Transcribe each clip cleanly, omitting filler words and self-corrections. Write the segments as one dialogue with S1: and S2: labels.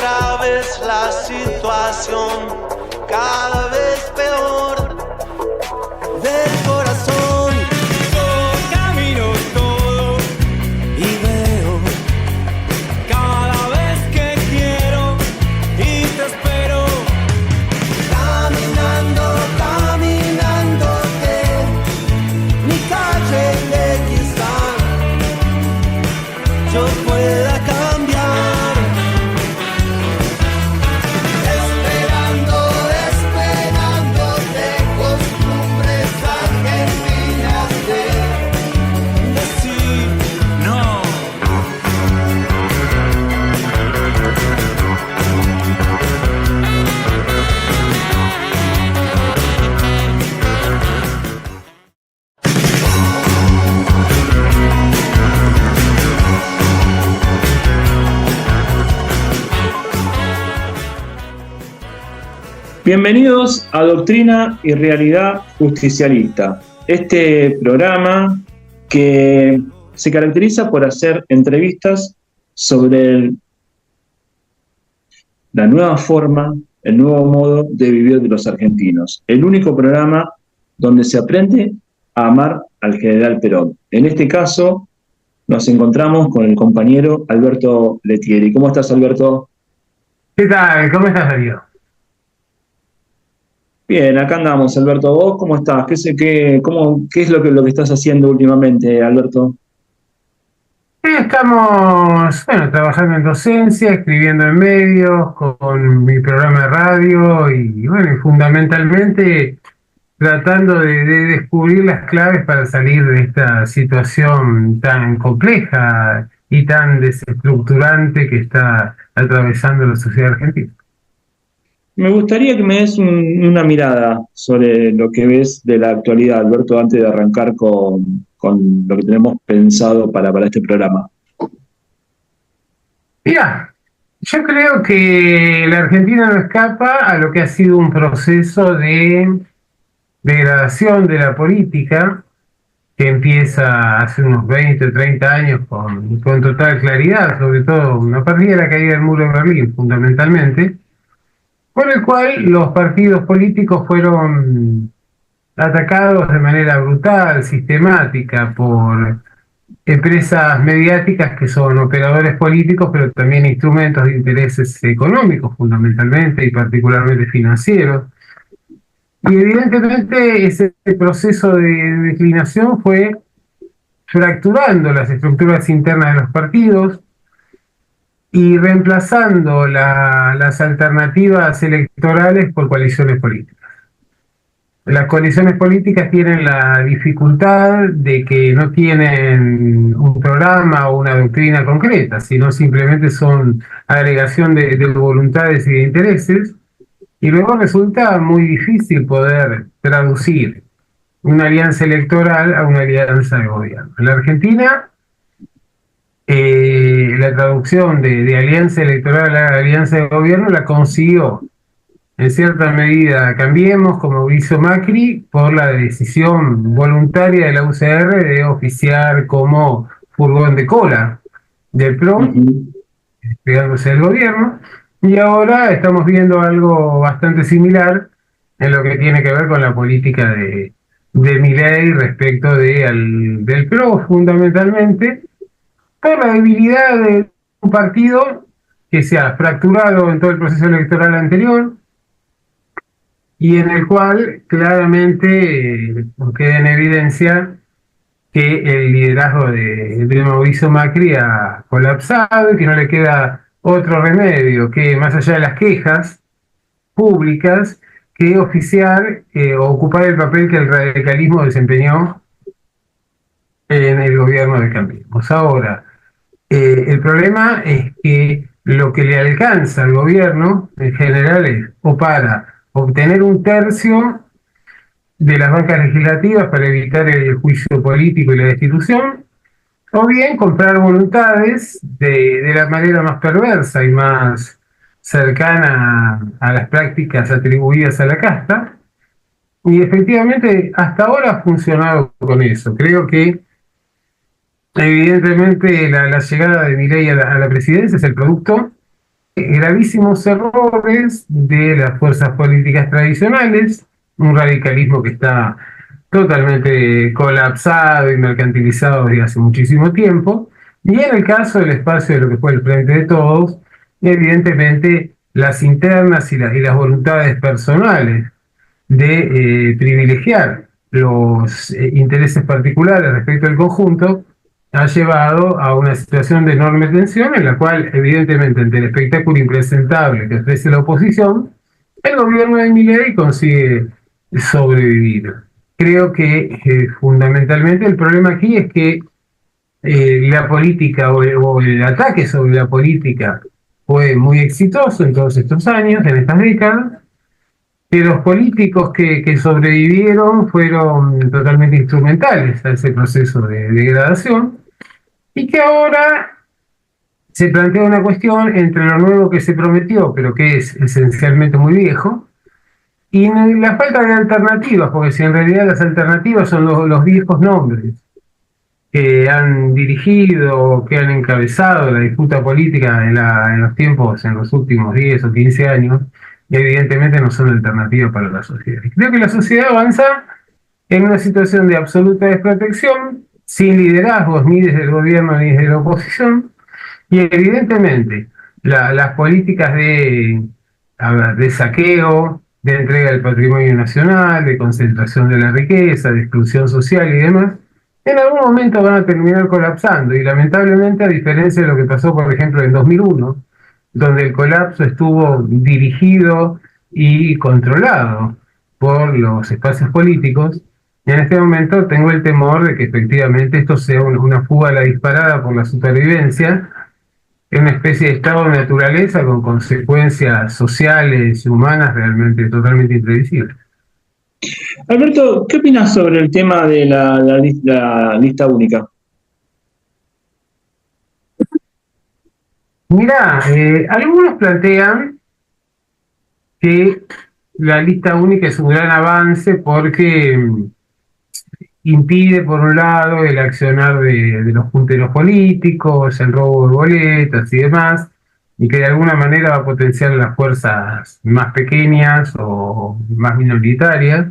S1: otra vez la situación cada vez peor del corazón. Yo camino todo y veo cada vez que quiero y te espero. Caminando, caminándote, mi calle de quizá yo pueda cambiar.
S2: Bienvenidos a Doctrina y Realidad Justicialista, este programa que se caracteriza por hacer entrevistas sobre la nueva forma, el nuevo modo de vivir de los argentinos. El único programa donde se aprende a amar al general Perón. En este caso, nos encontramos con el compañero Alberto Letieri. ¿Cómo estás, Alberto?
S3: ¿Qué tal? ¿Cómo estás, Darío?
S2: Bien, acá andamos, Alberto. ¿Vos cómo estás? ¿Qué es lo que estás haciendo últimamente, Alberto?
S3: Estamos, trabajando en docencia, escribiendo en medios, con mi programa de radio y fundamentalmente tratando de descubrir las claves para salir de esta situación tan compleja y tan desestructurante que está atravesando la sociedad argentina.
S2: Me gustaría que me des una mirada sobre lo que ves de la actualidad, Alberto, antes de arrancar con lo que tenemos pensado para este programa.
S3: Mira, yo creo que la Argentina no escapa a lo que ha sido un proceso de degradación de la política que empieza hace unos 20 o 30 años con total claridad, sobre todo a partir de la caída del muro de Berlín, fundamentalmente, por el cual los partidos políticos fueron atacados de manera brutal, sistemática, por empresas mediáticas que son operadores políticos, pero también instrumentos de intereses económicos, fundamentalmente y particularmente financieros. Y evidentemente ese proceso de declinación fue fracturando las estructuras internas de los partidos y reemplazando las alternativas electorales por coaliciones políticas. Las coaliciones políticas tienen la dificultad de que no tienen un programa o una doctrina concreta, sino simplemente son agregación de voluntades y de intereses, y luego resulta muy difícil poder traducir una alianza electoral a una alianza de gobierno. En la Argentina, la traducción de alianza electoral a alianza de gobierno la consiguió en cierta medida Cambiemos, como hizo Macri, por la decisión voluntaria de la UCR de oficiar como furgón de cola del PRO, despegándose del gobierno, y ahora estamos viendo algo bastante similar en lo que tiene que ver con la política de Milei respecto del PRO, fundamentalmente, por la debilidad de un partido que se ha fracturado en todo el proceso electoral anterior y en el cual claramente queda en evidencia que el liderazgo de Mauricio Macri ha colapsado y que no le queda otro remedio que, más allá de las quejas públicas, que oficiar o ocupar el papel que el radicalismo desempeñó en el gobierno de Cambiemos. Ahora, el problema es que lo que le alcanza al gobierno en general es o para obtener 1/3 de las bancas legislativas para evitar el juicio político y la destitución, o bien comprar voluntades de la manera más perversa y más cercana a las prácticas atribuidas a la casta, y efectivamente hasta ahora ha funcionado con eso. Creo que evidentemente la llegada de Milei a la presidencia es el producto gravísimos errores de las fuerzas políticas tradicionales, un radicalismo que está totalmente colapsado y mercantilizado desde hace muchísimo tiempo, y en el caso del espacio de lo que fue el Frente de Todos, evidentemente las internas y las voluntades personales de privilegiar los intereses particulares respecto al conjunto ha llevado a una situación de enorme tensión en la cual, evidentemente, ante el espectáculo impresentable que ofrece la oposición, el gobierno de Milei consigue sobrevivir. Creo que fundamentalmente el problema aquí es que la política o el ataque sobre la política fue muy exitoso en todos estos años, en estas décadas, que los políticos que sobrevivieron fueron totalmente instrumentales a ese proceso de degradación y que ahora se plantea una cuestión entre lo nuevo que se prometió, pero que es esencialmente muy viejo, y la falta de alternativas, porque si en realidad las alternativas son los viejos nombres que han dirigido, que han encabezado la disputa política en los tiempos, en los últimos 10 o 15 años, y evidentemente no son alternativas para la sociedad. Y creo que la sociedad avanza en una situación de absoluta desprotección, sin liderazgos ni desde el gobierno ni desde la oposición, y evidentemente las políticas de saqueo, de entrega del patrimonio nacional, de concentración de la riqueza, de exclusión social y demás, en algún momento van a terminar colapsando. Y lamentablemente, a diferencia de lo que pasó, por ejemplo, en 2001, donde el colapso estuvo dirigido y controlado por los espacios políticos, en este momento tengo el temor de que efectivamente esto sea una fuga a la disparada por la supervivencia, en una especie de estado de naturaleza con consecuencias sociales y humanas realmente totalmente imprevisibles.
S2: Alberto, ¿qué opinas sobre el tema de la lista única?
S3: Mirá, algunos plantean que la lista única es un gran avance porque impide, por un lado, el accionar de los punteros políticos, el robo de boletas y demás, y que de alguna manera va a potenciar las fuerzas más pequeñas o más minoritarias.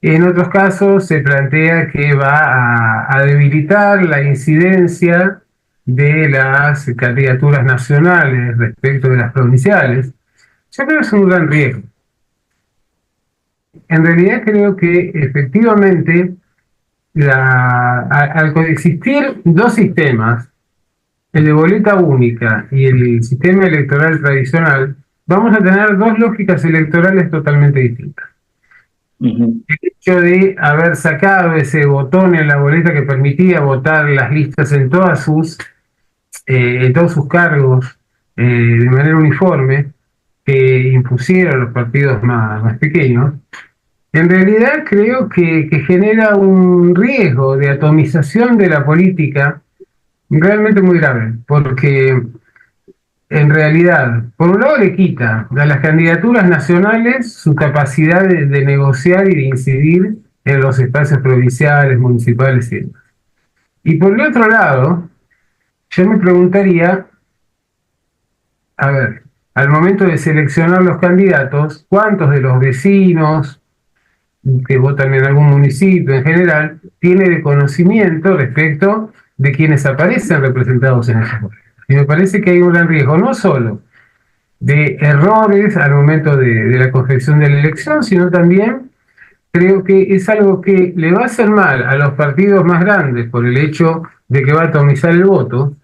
S3: En otros casos se plantea que va a debilitar la incidencia de las candidaturas nacionales respecto de las provinciales. Yo creo que es un gran riesgo. En realidad creo que efectivamente al coexistir dos sistemas, el de boleta única y el sistema electoral tradicional, vamos a tener dos lógicas electorales totalmente distintas.
S2: Uh-huh.
S3: El hecho de haber sacado ese botón en la boleta que permitía votar las listas en todos sus cargos de manera uniforme, que impusieron los partidos más pequeños, en realidad creo que genera un riesgo de atomización de la política realmente muy grave, porque en realidad, por un lado le quita a las candidaturas nacionales su capacidad de negociar y de incidir en los espacios provinciales, municipales y demás. Y por el otro lado, yo me preguntaría, a ver, al momento de seleccionar los candidatos, ¿cuántos de los vecinos que votan en algún municipio en general tiene de conocimiento respecto de quienes aparecen representados en esos boletos? Y me parece que hay un gran riesgo, no solo de errores al momento de la confección de la elección, sino también creo que es algo que le va a hacer mal a los partidos más grandes por el hecho de que va a atomizar el voto,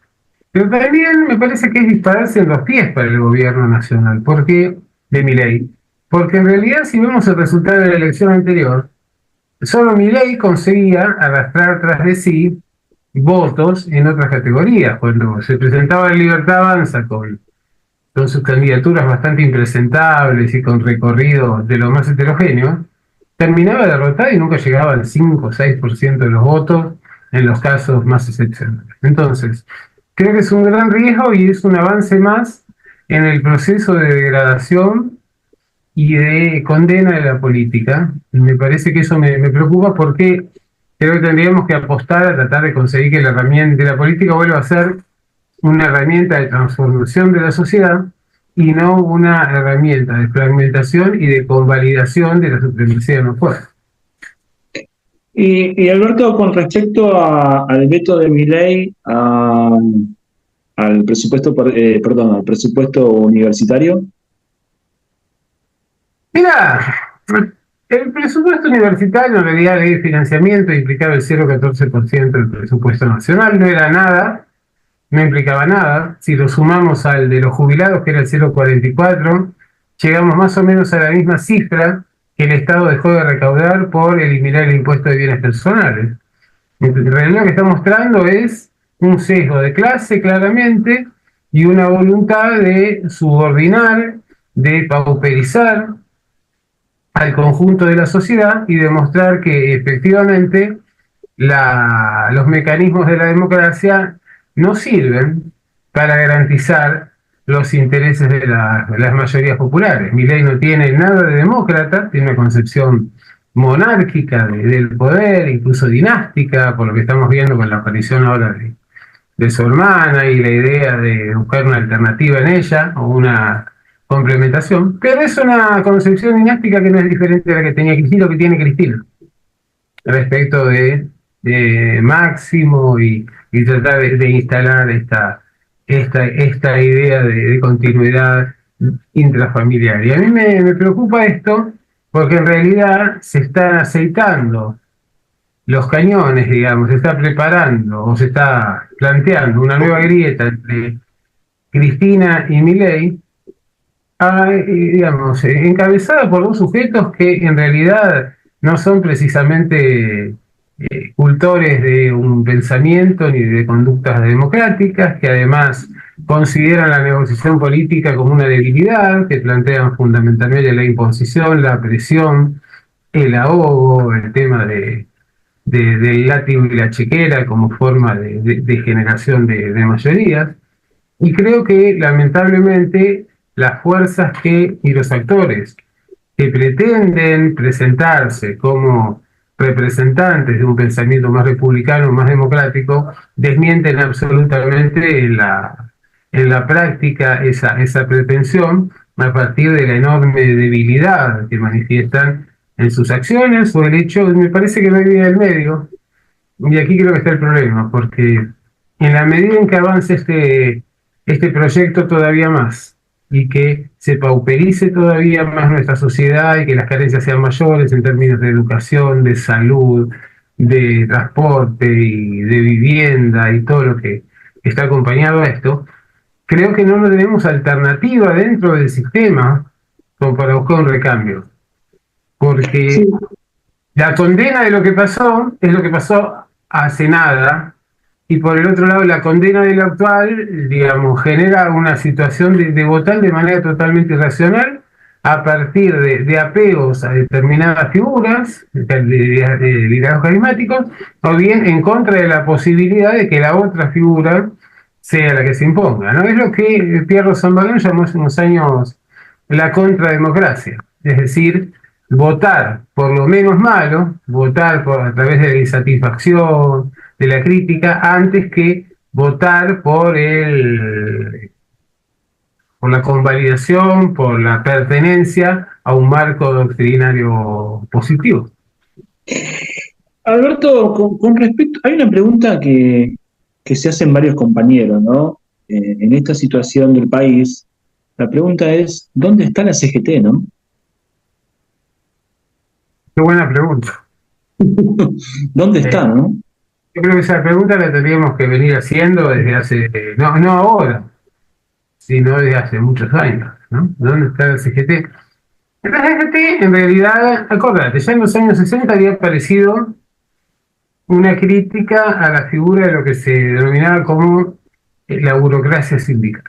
S3: pero también me parece que es dispararse en los pies para el gobierno nacional, porque de Milei. Porque en realidad, si vemos el resultado de la elección anterior, solo Milei conseguía arrastrar tras de sí votos en otras categorías. Cuando se presentaba en Libertad Avanza con sus candidaturas bastante impresentables y con recorridos de lo más heterogéneo, terminaba derrotado y nunca llegaba al 5 o 6% de los votos en los casos más excepcionales. Entonces, creo que es un gran riesgo y es un avance más en el proceso de degradación y de condena de la política. Y me parece que eso me preocupa porque creo que tendríamos que apostar a tratar de conseguir que la herramienta de la política vuelva a ser una herramienta de transformación de la sociedad y no una herramienta de fragmentación y de convalidación de la supremacía de los fuerzas.
S2: Y Alberto, con respecto al veto de Milei al presupuesto, perdón, al presupuesto universitario.
S3: Mira, el presupuesto universitario, en realidad, de financiamiento implicaba el 0,14% del presupuesto nacional, no era nada, no implicaba nada. Si lo sumamos al de los jubilados, que era el 0,44, llegamos más o menos a la misma cifra que el Estado dejó de recaudar por eliminar el impuesto de bienes personales. En realidad lo que está mostrando es un sesgo de clase, claramente, y una voluntad de subordinar, de pauperizar al conjunto de la sociedad y demostrar que efectivamente los mecanismos de la democracia no sirven para garantizar los intereses de las mayorías populares. Milei no tiene nada de demócrata, tiene una concepción monárquica del poder, incluso dinástica, por lo que estamos viendo con la aparición ahora de su hermana y la idea de buscar una alternativa en ella o una complementación, pero es una concepción dinástica que no es diferente a la que tenía Cristina, que tiene Cristina, respecto de Máximo y tratar de instalar esta idea de continuidad intrafamiliar. Y a mí me preocupa esto porque en realidad se están aceitando los cañones, digamos, se está preparando o se está planteando una nueva grieta entre Cristina y Milei, digamos, encabezada por dos sujetos que en realidad no son precisamente cultores de un pensamiento ni de conductas democráticas, que además consideran la negociación política como una debilidad, que plantean fundamentalmente la imposición, la presión, el ahogo, el tema del látigo y la chequera como forma de generación de mayorías. Y creo que lamentablemente las fuerzas y los actores que pretenden presentarse como representantes de un pensamiento más republicano, más democrático, desmienten absolutamente en la práctica esa pretensión a partir de la enorme debilidad que manifiestan en sus acciones o el hecho, me parece que no hay vía del medio, y aquí creo que está el problema, porque en la medida en que avance este proyecto todavía más y que se pauperice todavía más nuestra sociedad y que las carencias sean mayores en términos de educación, de salud, de transporte y de vivienda y todo lo que está acompañado a esto, creo que no tenemos alternativa dentro del sistema como para buscar un recambio. Porque
S2: Sí.
S3: la condena de lo que pasó es lo que pasó hace nada, y por el otro lado la condena de lo actual, digamos, genera una situación de votar de manera totalmente irracional a partir de apegos a determinadas figuras, de liderazgos carismáticos, o bien en contra de la posibilidad de que la otra figura sea la que se imponga, ¿no? Es lo que Pierro Zambalón llamó hace unos años la contrademocracia, es decir, votar por lo menos malo, votar a través de la insatisfacción, de la crítica, antes que votar por la convalidación, por la pertenencia a un marco doctrinario positivo.
S2: Alberto, con respecto, hay una pregunta que se hacen varios compañeros, ¿no? En esta situación del país, la pregunta es, ¿dónde está la CGT, no?
S3: Qué buena pregunta.
S2: ¿Dónde está, no?
S3: Yo creo que esa pregunta la tendríamos que venir haciendo desde hace, no ahora, sino desde hace muchos años, ¿no? ¿Dónde está la CGT? La CGT, en realidad, acordate, ya en los años 60 había aparecido una crítica a la figura de lo que se denominaba como la burocracia sindical.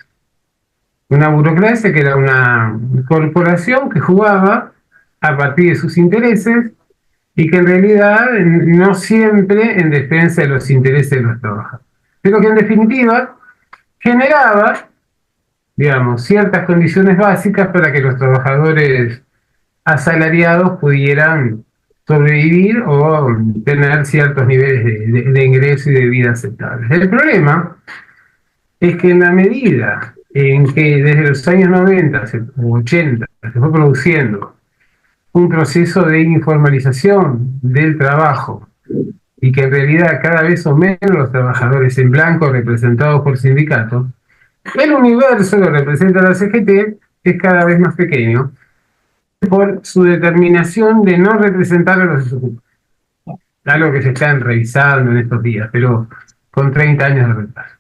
S3: Una burocracia que era una corporación que jugaba a partir de sus intereses y que en realidad no siempre en defensa de los intereses de los trabajadores, pero que en definitiva generaba, digamos, ciertas condiciones básicas para que los trabajadores asalariados pudieran sobrevivir o tener ciertos niveles de ingreso y de vida aceptables. El problema es que en la medida en que desde los años 90 o 80 se fue produciendo un proceso de informalización del trabajo y que en realidad cada vez son menos los trabajadores en blanco representados por sindicatos, el universo que representa la CGT es cada vez más pequeño por su determinación de no representar a los desocupados. Algo que se están revisando en estos días, pero con 30 años de retraso.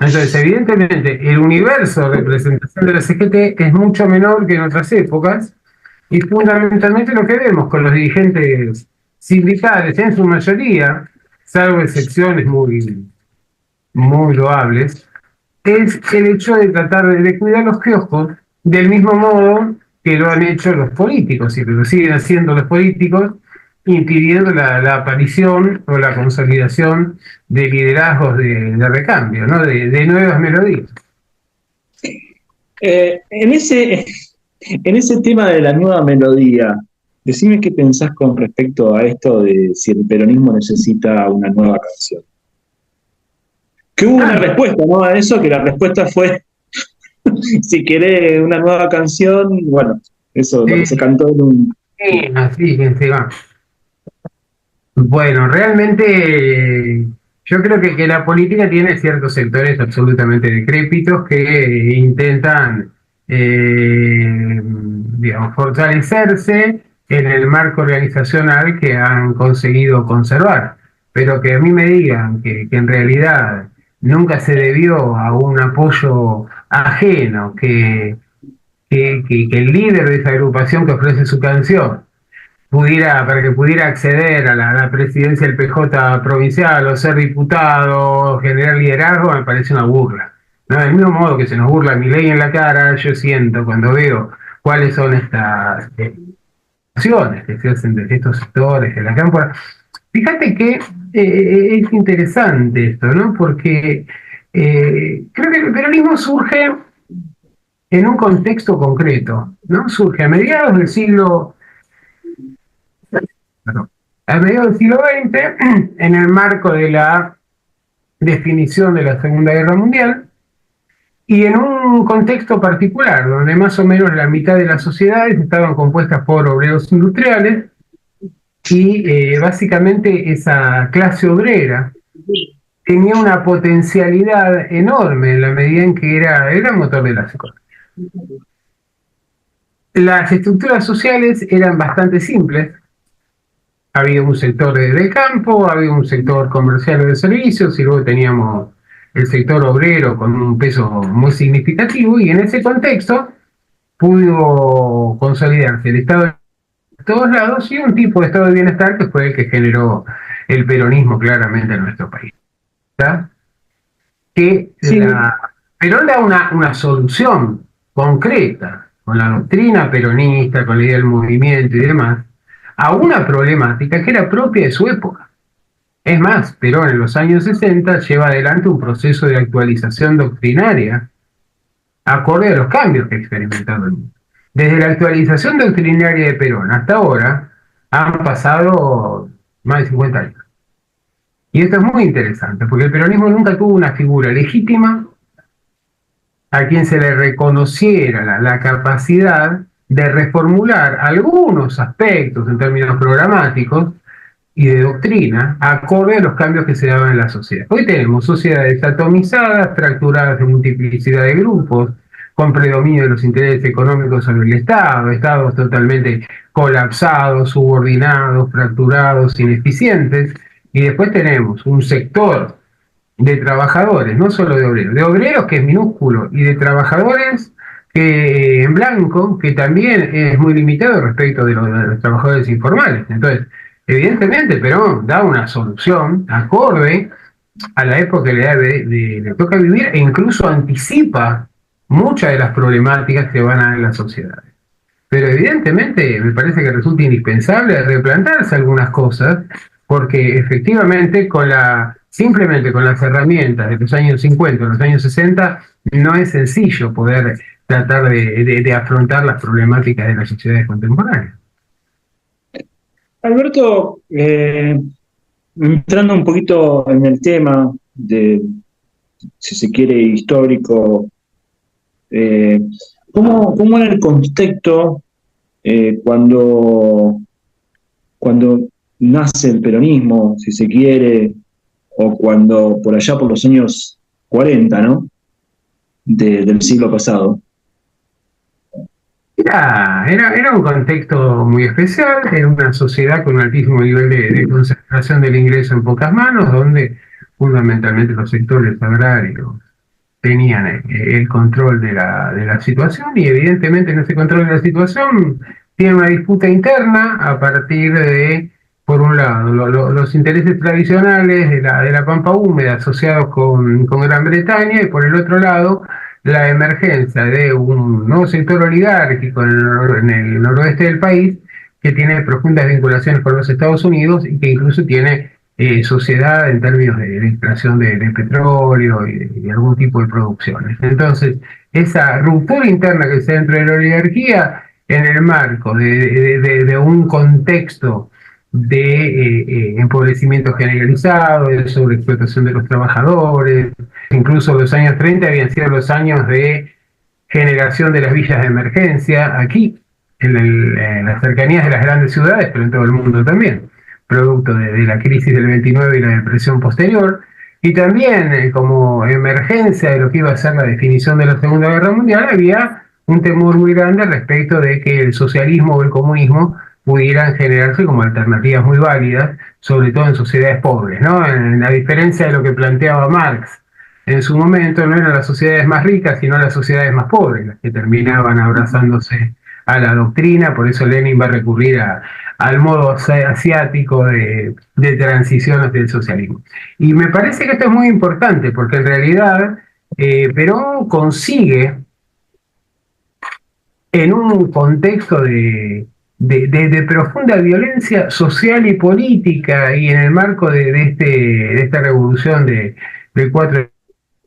S3: Entonces, evidentemente, el universo de representación de la CGT es mucho menor que en otras épocas, y fundamentalmente lo que vemos con los dirigentes sindicales, en su mayoría, salvo excepciones muy loables, es el hecho de tratar de cuidar los kioscos del mismo modo que lo han hecho los políticos, y que lo siguen haciendo los políticos, impidiendo la aparición o la consolidación de liderazgos de recambio, ¿no? de nuevas melodías.
S2: En ese tema de la nueva melodía, decime qué pensás con respecto a esto de si el peronismo necesita una nueva canción. Que hubo una respuesta, ¿no? A eso, que la respuesta fue, si querés una nueva canción, bueno, eso
S3: Sí.
S2: lo que se cantó en un...
S3: Sí, así que se va. Bueno, realmente yo creo que la política tiene ciertos sectores absolutamente decrépitos que intentan, digamos, fortalecerse en el marco organizacional que han conseguido conservar, pero que a mí me digan que en realidad nunca se debió a un apoyo ajeno, que el líder de esa agrupación que ofrece su canción para que pudiera acceder a la presidencia del PJ provincial o ser diputado, generar liderazgo, me parece una burla. ¿No? Del mismo modo que se nos burla Milei en la cara, yo siento cuando veo cuáles son estas acciones que se hacen desde estos sectores, de la cámpora. Fíjate que es interesante esto, ¿no? Porque creo que el peronismo surge en un contexto concreto, ¿no? Surge a mediados del siglo a mediados del siglo XX, en el marco de la definición de la Segunda Guerra Mundial, y en un contexto particular, donde más o menos la mitad de las sociedades estaban compuestas por obreros industriales, y básicamente esa clase obrera tenía una potencialidad enorme en la medida en que era el motor de las economías. Las estructuras sociales eran bastante simples. Había un sector del campo, había un sector comercial o de servicios, y luego teníamos el sector obrero con un peso muy significativo, y en ese contexto pudo consolidarse el Estado de todos lados y un tipo de estado de bienestar que fue el que generó el peronismo claramente en nuestro país. ¿Verdad? Que sí. Perón da una solución concreta, con la doctrina peronista, con la idea del movimiento y demás, a una problemática que era propia de su época. Es más, Perón en los años 60 lleva adelante un proceso de actualización doctrinaria acorde a los cambios que ha experimentado el mundo. Desde la actualización doctrinaria de Perón hasta ahora han pasado más de 50 años. Y esto es muy interesante, porque el peronismo nunca tuvo una figura legítima a quien se le reconociera la capacidad de reformular algunos aspectos en términos programáticos y de doctrina acorde a los cambios que se daban en la sociedad. Hoy tenemos sociedades atomizadas, fracturadas en multiplicidad de grupos, con predominio de los intereses económicos sobre el Estado, estados totalmente colapsados, subordinados, fracturados, ineficientes, y después tenemos un sector de trabajadores, no solo de obreros que es minúsculo, y de trabajadores que en blanco, que también es muy limitado respecto de los trabajadores informales. Entonces, evidentemente, Perón da una solución acorde a la época que le toca vivir, e incluso anticipa muchas de las problemáticas que van a dar en las sociedades. Pero evidentemente me parece que resulta indispensable replantearse algunas cosas, porque efectivamente simplemente con las herramientas de los años 50 o los años 60 no es sencillo poder tratar de afrontar las problemáticas de las sociedades contemporáneas.
S2: Alberto, entrando un poquito en el tema si se quiere, histórico. ¿Cómo era el contexto cuando nace el peronismo, si se quiere, o cuando por allá por los años 40, ¿no? Del siglo pasado?
S3: Era un contexto muy especial, era una sociedad con un altísimo nivel de concentración del ingreso en pocas manos, donde fundamentalmente los sectores agrarios tenían el control de la situación, y evidentemente en ese control de la situación tiene una disputa interna a partir de, por un lado, los intereses tradicionales de la pampa húmeda asociados con Gran Bretaña, y por el otro lado la emergencia de un nuevo sector oligárquico en el noroeste del país, que tiene profundas vinculaciones con los Estados Unidos y que incluso tiene sociedad en términos de extracción de petróleo y de algún tipo de producciones. Entonces, esa ruptura interna que se da dentro de la oligarquía, en el marco de un contexto de empobrecimiento generalizado, de sobreexplotación de los trabajadores. Incluso los años 30 habían sido los años de generación de las villas de emergencia, aquí, en las cercanías de las grandes ciudades, pero en todo el mundo también, producto de la crisis del 29 y la depresión posterior, y también como emergencia de lo que iba a ser la definición de la Segunda Guerra Mundial. Había un temor muy grande respecto de que el socialismo o el comunismo pudieran generarse como alternativas muy válidas, sobre todo en sociedades pobres, ¿no? A diferencia de lo que planteaba Marx en su momento, no eran las sociedades más ricas, sino las sociedades más pobres las que terminaban abrazándose a la doctrina. Por eso Lenin va a recurrir al modo asiático de transición hacia el socialismo. Y me parece que esto es muy importante, porque en realidad Perón consigue, en un contexto de profunda violencia social y política, y en el marco de esta revolución del 4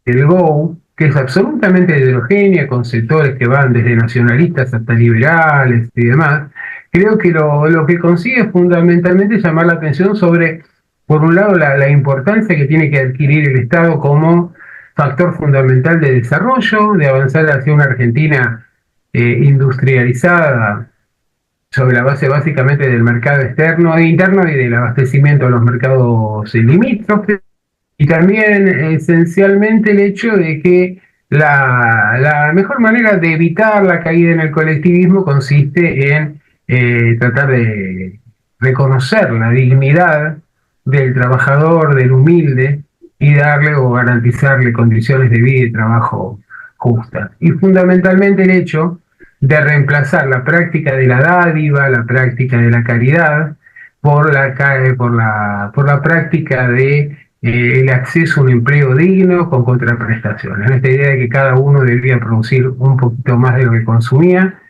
S3: del GO, que es absolutamente heterogénea, con sectores que van desde nacionalistas hasta liberales y demás, creo que lo que consigue es fundamentalmente llamar la atención sobre, por un lado, la importancia que tiene que adquirir el Estado como factor fundamental de desarrollo, de avanzar hacia una Argentina industrializada, sobre la base básicamente del mercado externo e interno y del abastecimiento de los mercados limítrofes. Y también esencialmente el hecho de que la mejor manera de evitar la caída en el colectivismo consiste en tratar de reconocer la dignidad del trabajador, del humilde, y darle o garantizarle condiciones de vida y trabajo justas. Y fundamentalmente el hecho de reemplazar la práctica de la dádiva, la práctica de la caridad, por la práctica de el acceso a un empleo digno con contraprestaciones. Esta idea de que cada uno debería producir un poquito más de lo que consumía,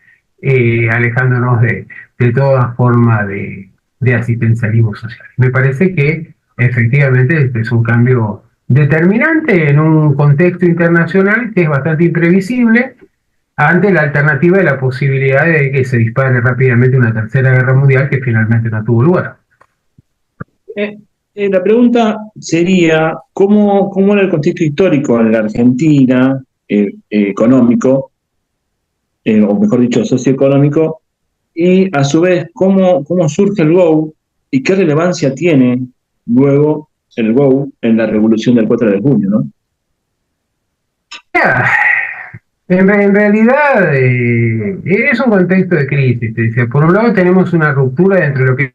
S3: alejándonos de toda forma de asistencialismo social. Me parece que efectivamente este es un cambio determinante en un contexto internacional que es bastante imprevisible, ante la alternativa de la posibilidad de que se dispare rápidamente una tercera guerra mundial, que finalmente no tuvo lugar.
S2: La pregunta sería, ¿cómo era el contexto histórico en la Argentina, económico, o mejor dicho, socioeconómico, y a su vez, cómo surge el GO y qué relevancia tiene luego el GO en la revolución del 4 de junio, ¿no?
S3: En realidad es un contexto de crisis. Por un lado tenemos una ruptura entre lo que es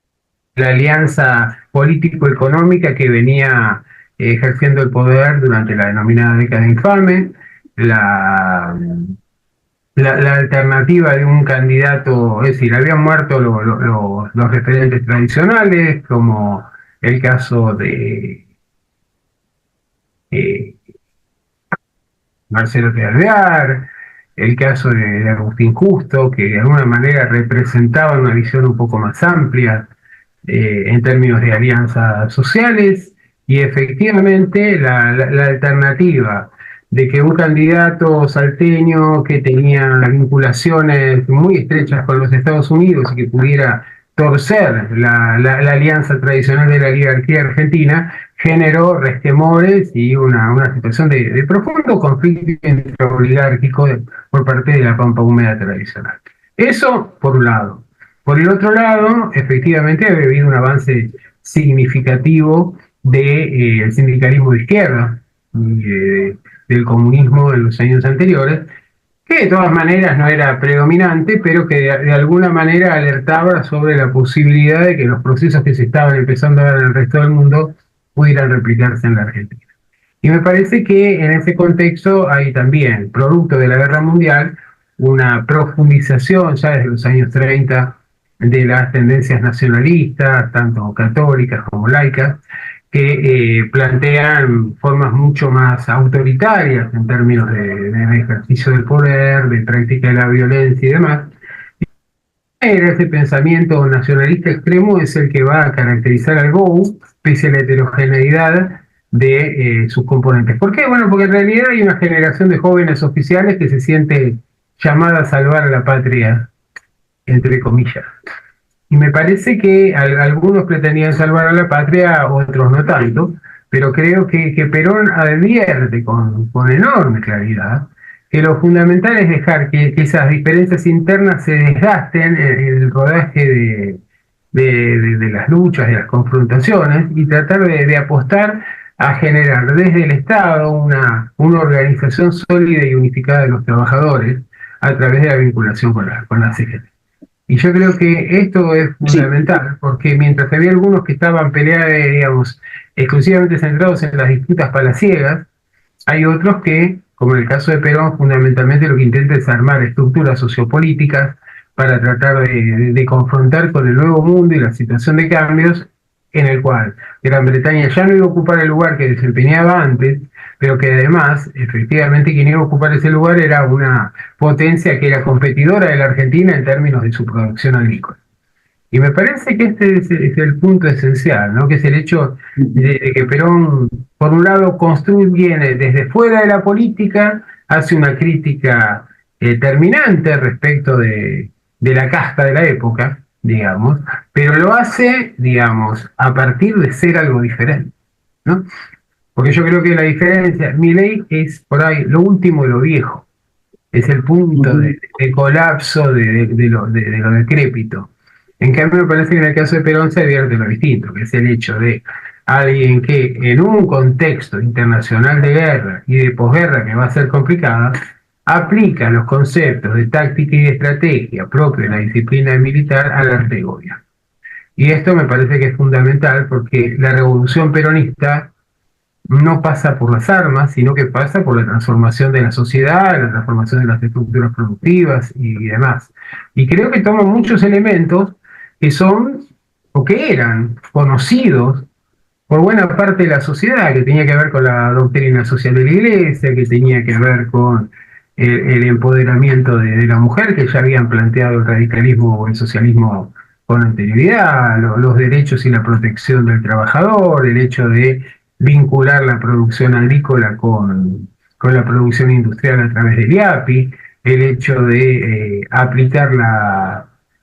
S3: la alianza político-económica que venía ejerciendo el poder durante la denominada década infame, la alternativa de un candidato, es decir, habían muerto los referentes tradicionales, como el caso de Marcelo de Alvear, el caso de Agustín Justo, que de alguna manera representaba una visión un poco más amplia en términos de alianzas sociales, y efectivamente la alternativa de que un candidato salteño que tenía vinculaciones muy estrechas con los Estados Unidos y que pudiera torcer la alianza tradicional de la oligarquía argentina, generó resquemores y una situación de profundo conflicto intraoligárquico por parte de la pampa húmeda tradicional. Eso por un lado. Por el otro lado, efectivamente ha habido un avance significativo del sindicalismo de izquierda y del comunismo en los años anteriores, que de todas maneras no era predominante, pero que de alguna manera alertaba sobre la posibilidad de que los procesos que se estaban empezando a dar en el resto del mundo pudieran replicarse en la Argentina. Y me parece que en ese contexto hay también, producto de la guerra mundial, una profundización ya desde los años 30 de las tendencias nacionalistas, tanto católicas como laicas, que plantean formas mucho más autoritarias en términos de ejercicio del poder, de práctica de la violencia y demás. Ese pensamiento nacionalista extremo es el que va a caracterizar al GOU, pese a la heterogeneidad de sus componentes. ¿Por qué? Bueno, porque en realidad hay una generación de jóvenes oficiales que se siente llamada a salvar a la patria, entre comillas. Y me parece que algunos pretendían salvar a la patria, otros no tanto, pero creo que Perón advierte con enorme claridad que lo fundamental es dejar que esas diferencias internas se desgasten en el rodaje de las luchas, de las confrontaciones, y tratar de apostar a generar desde el Estado una organización sólida y unificada de los trabajadores a través de la vinculación con la CGT. Y yo creo que esto es fundamental, porque mientras había algunos que estaban peleados, digamos, exclusivamente centrados en las disputas palaciegas, hay otros que, como en el caso de Perón, fundamentalmente lo que intenta es armar estructuras sociopolíticas para tratar de confrontar con el nuevo mundo y la situación de cambios en el cual Gran Bretaña ya no iba a ocupar el lugar que desempeñaba antes, pero que además, efectivamente, quien iba a ocupar ese lugar era una potencia que era competidora de la Argentina en términos de su producción agrícola. Y me parece que este es el punto esencial, ¿no? Que es el hecho de que Perón, por un lado, viene desde fuera de la política, hace una crítica terminante respecto de la casta de la época, digamos, pero lo hace, digamos, a partir de ser algo diferente, ¿no? Porque yo creo que la diferencia, Milei es por ahí lo último de lo viejo, es el punto de colapso de lo decrépito. En cambio, me parece que en el caso de Perón se advierte lo distinto, que es el hecho de alguien que en un contexto internacional de guerra y de posguerra que va a ser complicada, aplica los conceptos de táctica y de estrategia propios de la disciplina militar al arte de gobierno. Y esto me parece que es fundamental porque la revolución peronista no pasa por las armas, sino que pasa por la transformación de la sociedad, la transformación de las estructuras productivas y demás. Y creo que toma muchos elementos que son o que eran conocidos por buena parte de la sociedad, que tenía que ver con la doctrina social de la Iglesia, que tenía que ver con el empoderamiento de la mujer, que ya habían planteado el radicalismo o el socialismo con anterioridad, los derechos y la protección del trabajador, el hecho de vincular la producción agrícola con la producción industrial a través del IAPI, el hecho de aplicar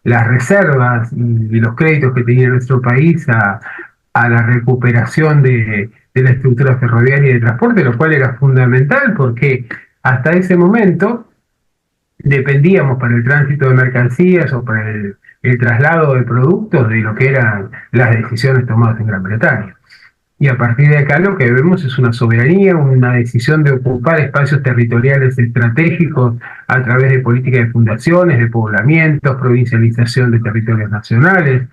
S3: las reservas y los créditos que tenía nuestro país a la recuperación de la estructura ferroviaria y de transporte, lo cual era fundamental porque hasta ese momento dependíamos para el tránsito de mercancías o para el traslado de productos de lo que eran las decisiones tomadas en Gran Bretaña. Y a partir de acá lo que vemos es una soberanía, una decisión de ocupar espacios territoriales estratégicos a través de políticas de fundaciones, de poblamientos, provincialización de territorios nacionales.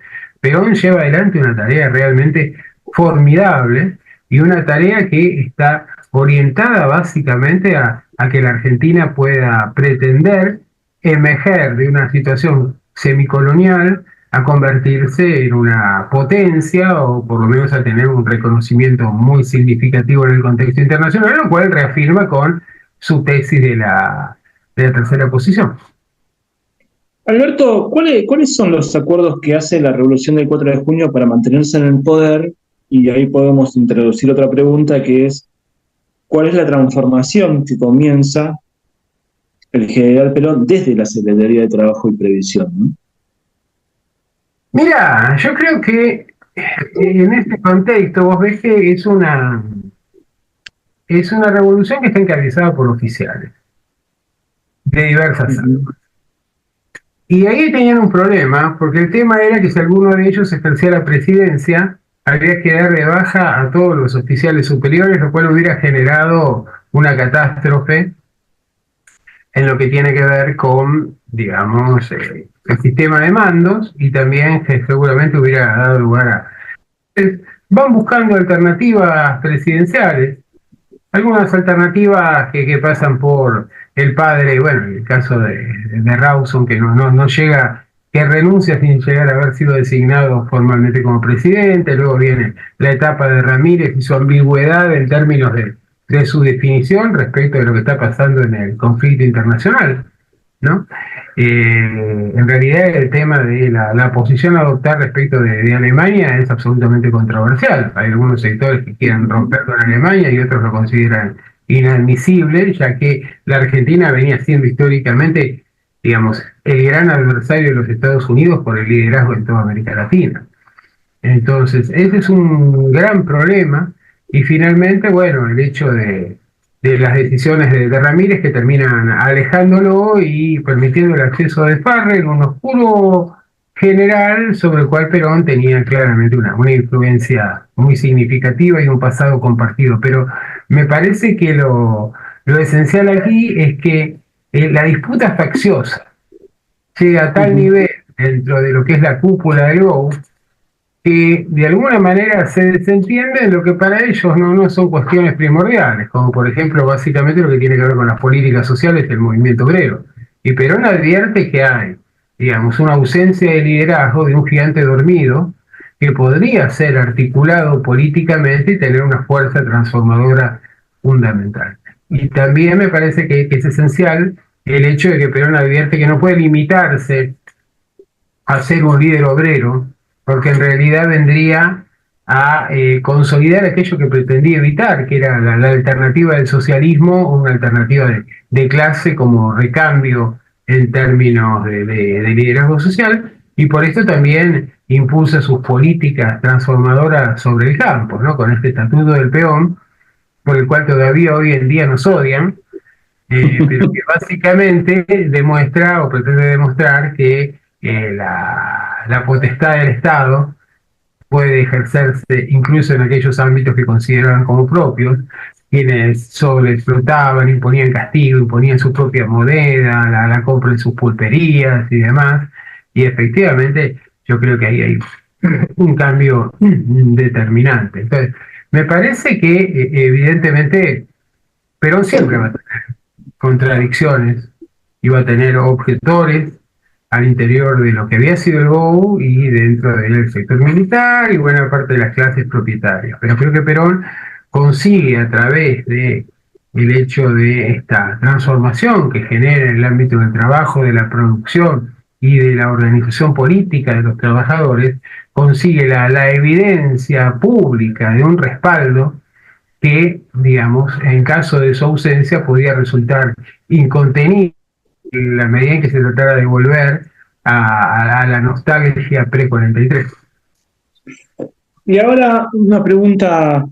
S3: Perón lleva adelante una tarea realmente formidable y una tarea que está orientada básicamente a que la Argentina pueda pretender emerger de una situación semicolonial a convertirse en una potencia o por lo menos a tener un reconocimiento muy significativo en el contexto internacional, lo cual reafirma con su tesis de la tercera posición.
S2: Alberto, ¿cuáles son los acuerdos que hace la Revolución del 4 de junio para mantenerse en el poder? Y ahí podemos introducir otra pregunta que es, ¿cuál es la transformación que comienza el general Perón desde la Secretaría de Trabajo y Previsión, ¿no?
S3: Mira, yo creo que en este contexto vos ves que es una revolución que está encabezada por oficiales de diversas áreas.
S2: Ujú.
S3: Y ahí tenían un problema, porque el tema era que si alguno de ellos ejercía la presidencia, habría que dar de baja a todos los oficiales superiores, lo cual hubiera generado una catástrofe en lo que tiene que ver con, digamos, el sistema de mandos y también que seguramente hubiera dado lugar a... Van buscando alternativas presidenciales, algunas alternativas que pasan por el padre, bueno, en el caso de Rawson, que no llega, que renuncia sin llegar a haber sido designado formalmente como presidente, luego viene la etapa de Ramírez y su ambigüedad en términos de su definición respecto de lo que está pasando en el conflicto internacional, ¿no? En realidad el tema de la posición a adoptar respecto de Alemania es absolutamente controversial. Hay algunos sectores que quieren romper con Alemania y otros lo consideran inadmisible, ya que la Argentina venía siendo históricamente, digamos, el gran adversario de los Estados Unidos por el liderazgo en toda América Latina. Entonces, ese es un gran problema y finalmente, bueno, el hecho de las decisiones de Ramírez que terminan alejándolo y permitiendo el acceso de Farrell en un oscuro general sobre el cual Perón tenía claramente una influencia muy significativa y un pasado compartido. Pero me parece que lo esencial aquí es que la disputa facciosa llega a tal
S2: Ujú.
S3: nivel dentro de lo que es la cúpula del GO que de alguna manera se desentiende en lo que para ellos no son cuestiones primordiales, como por ejemplo básicamente lo que tiene que ver con las políticas sociales del movimiento obrero. Y Perón advierte que hay, digamos, una ausencia de liderazgo de un gigante dormido que podría ser articulado políticamente y tener una fuerza transformadora fundamental. Y también me parece que es esencial el hecho de que Perón advierte que no puede limitarse a ser un líder obrero, porque en realidad vendría a consolidar aquello que pretendía evitar, que era la alternativa del socialismo, una alternativa de clase como recambio en términos de liderazgo social, y por esto también impulsa sus políticas transformadoras sobre el campo, ¿no? Con este estatuto del peón, por el cual todavía hoy en día nos odian, pero que básicamente demuestra o pretende demostrar que la potestad del Estado puede ejercerse incluso en aquellos ámbitos que consideraban como propios, quienes sobreexplotaban, imponían castigo, imponían su propia moneda, la compra en sus pulperías y demás, y efectivamente yo creo que ahí hay un cambio determinante. Entonces, me parece que evidentemente Perón siempre va a tener contradicciones, iba a tener objetores al interior de lo que había sido el GOU y dentro del sector militar y buena parte de las clases propietarias. Pero creo que Perón consigue a través de el hecho de esta transformación que genera en el ámbito del trabajo, de la producción y de la organización política de los trabajadores, consigue la evidencia pública de un respaldo que, digamos, en caso de su ausencia podía resultar incontenible en la medida en que se tratara de volver a la nostalgia pre-43.
S2: Y ahora una pregunta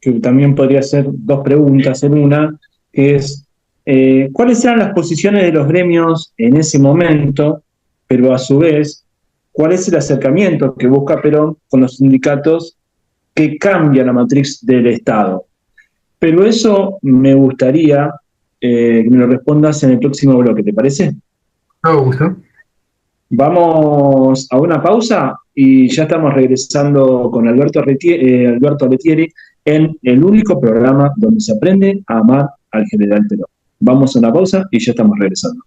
S2: que también podría ser dos preguntas en una, que es, ¿cuáles eran las posiciones de los gremios en ese momento, pero a su vez, cuál es el acercamiento que busca Perón con los sindicatos que cambia la matriz del Estado? Pero eso me gustaría que me lo respondas en el próximo bloque, ¿te parece?
S3: Todo gusto.
S2: Vamos a una pausa y ya estamos regresando con Alberto Letieri en el único programa donde se aprende a amar al general Perón. Vamos a una pausa y ya estamos regresando.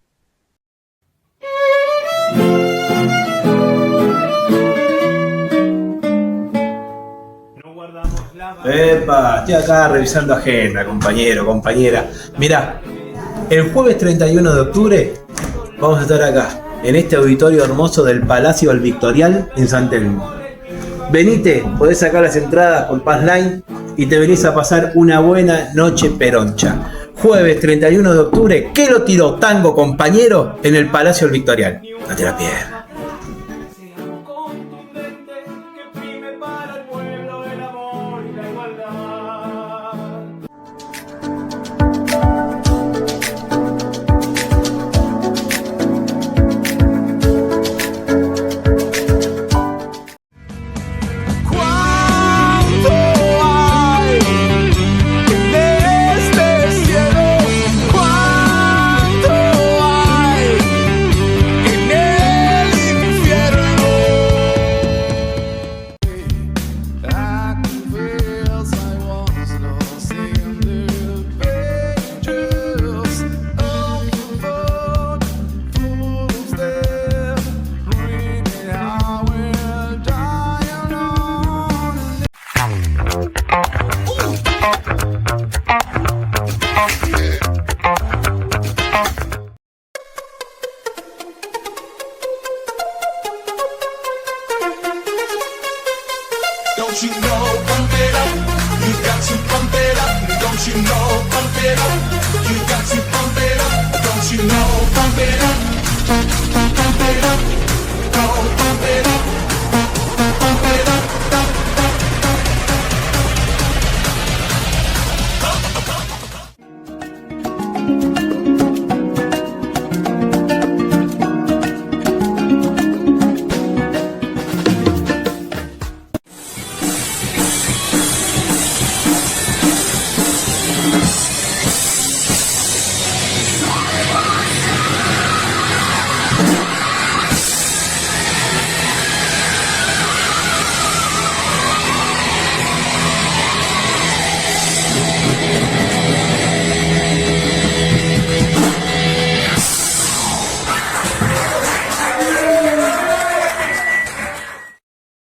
S4: Epa, estoy acá revisando agenda, compañero, compañera. Mirá, el jueves 31 de octubre vamos a estar acá, en este auditorio hermoso del Palacio del Victorial en San Telmo. Venite, podés sacar las entradas por Passline y te venís a pasar una buena noche peroncha. Jueves 31 de octubre, ¿qué lo tiró tango, compañero? En el Palacio del Victorial. No te la pierdas.
S1: Don't you know, pump it up. You got to pump it up. Don't you know, pump it up. You got to pump it up. Don't you know, pump it up. Pump it up. Go, pump it up. Pump it up.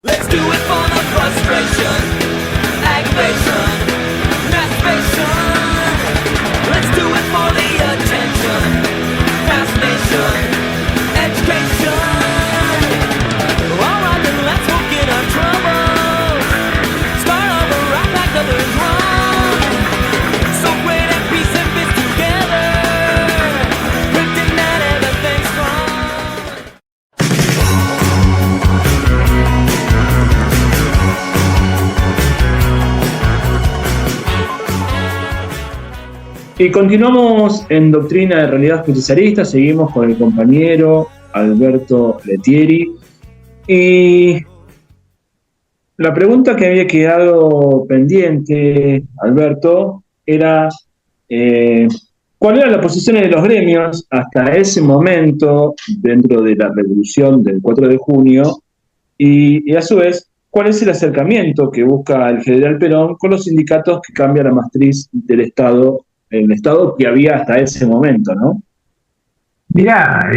S5: Let's do it for the frustration, aggravation, masturbation. Let's do it for the attention, fascination, education. Alright then, let's forget our troubles. Start over right like others run. So great and peace and peace together. Pretend that everything's fun.
S2: Y continuamos en Doctrina de Realidad Justicialista, seguimos con el compañero Alberto Letieri. Y la pregunta que había quedado pendiente, Alberto, era ¿cuál era la posición de los gremios hasta ese momento dentro de la revolución del 4 de junio? Y a su vez, ¿cuál es el acercamiento que busca el general Perón con los sindicatos que cambian la matriz del Estado, el Estado que había hasta ese momento, ¿no?
S3: Mirá,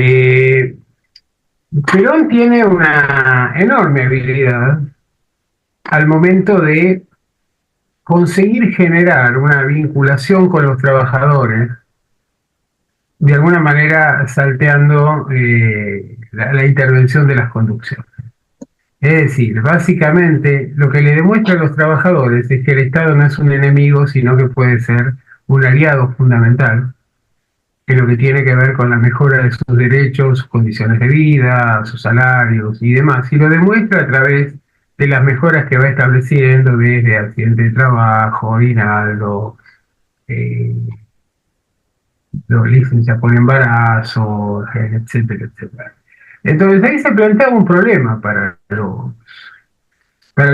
S3: Perón tiene una enorme habilidad al momento de conseguir generar una vinculación con los trabajadores, de alguna manera salteando la intervención de las conducciones. Es decir, básicamente lo que le demuestra a los trabajadores es que el Estado no es un enemigo, sino que puede ser un aliado fundamental en lo que tiene que ver con la mejora de sus derechos, sus condiciones de vida, sus salarios y demás. Y lo demuestra a través de las mejoras que va estableciendo desde accidente de trabajo, aguinaldo, los licencias por embarazo, etcétera, etcétera. Entonces ahí se planteaba un problema para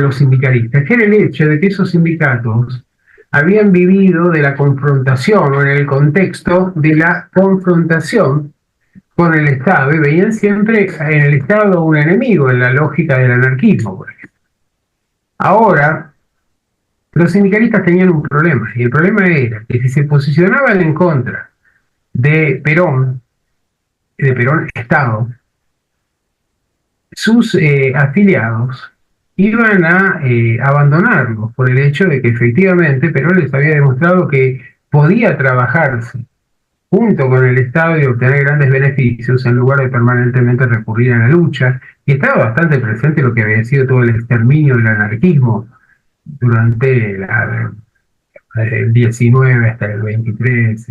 S3: los sindicalistas, que era el hecho de que esos sindicatos habían vivido de la confrontación, o en el contexto de la confrontación con el Estado, y veían siempre en el Estado un enemigo, en la lógica del anarquismo, por ejemplo. Ahora, los sindicalistas tenían un problema, y el problema era que si se posicionaban en contra de Perón Estado, sus afiliados iban a abandonarlos por el hecho de que efectivamente Perón les había demostrado que podía trabajarse junto con el Estado y obtener grandes beneficios en lugar de permanentemente recurrir a la lucha, y estaba bastante presente lo que había sido todo el exterminio del anarquismo durante el 19 hasta el 23,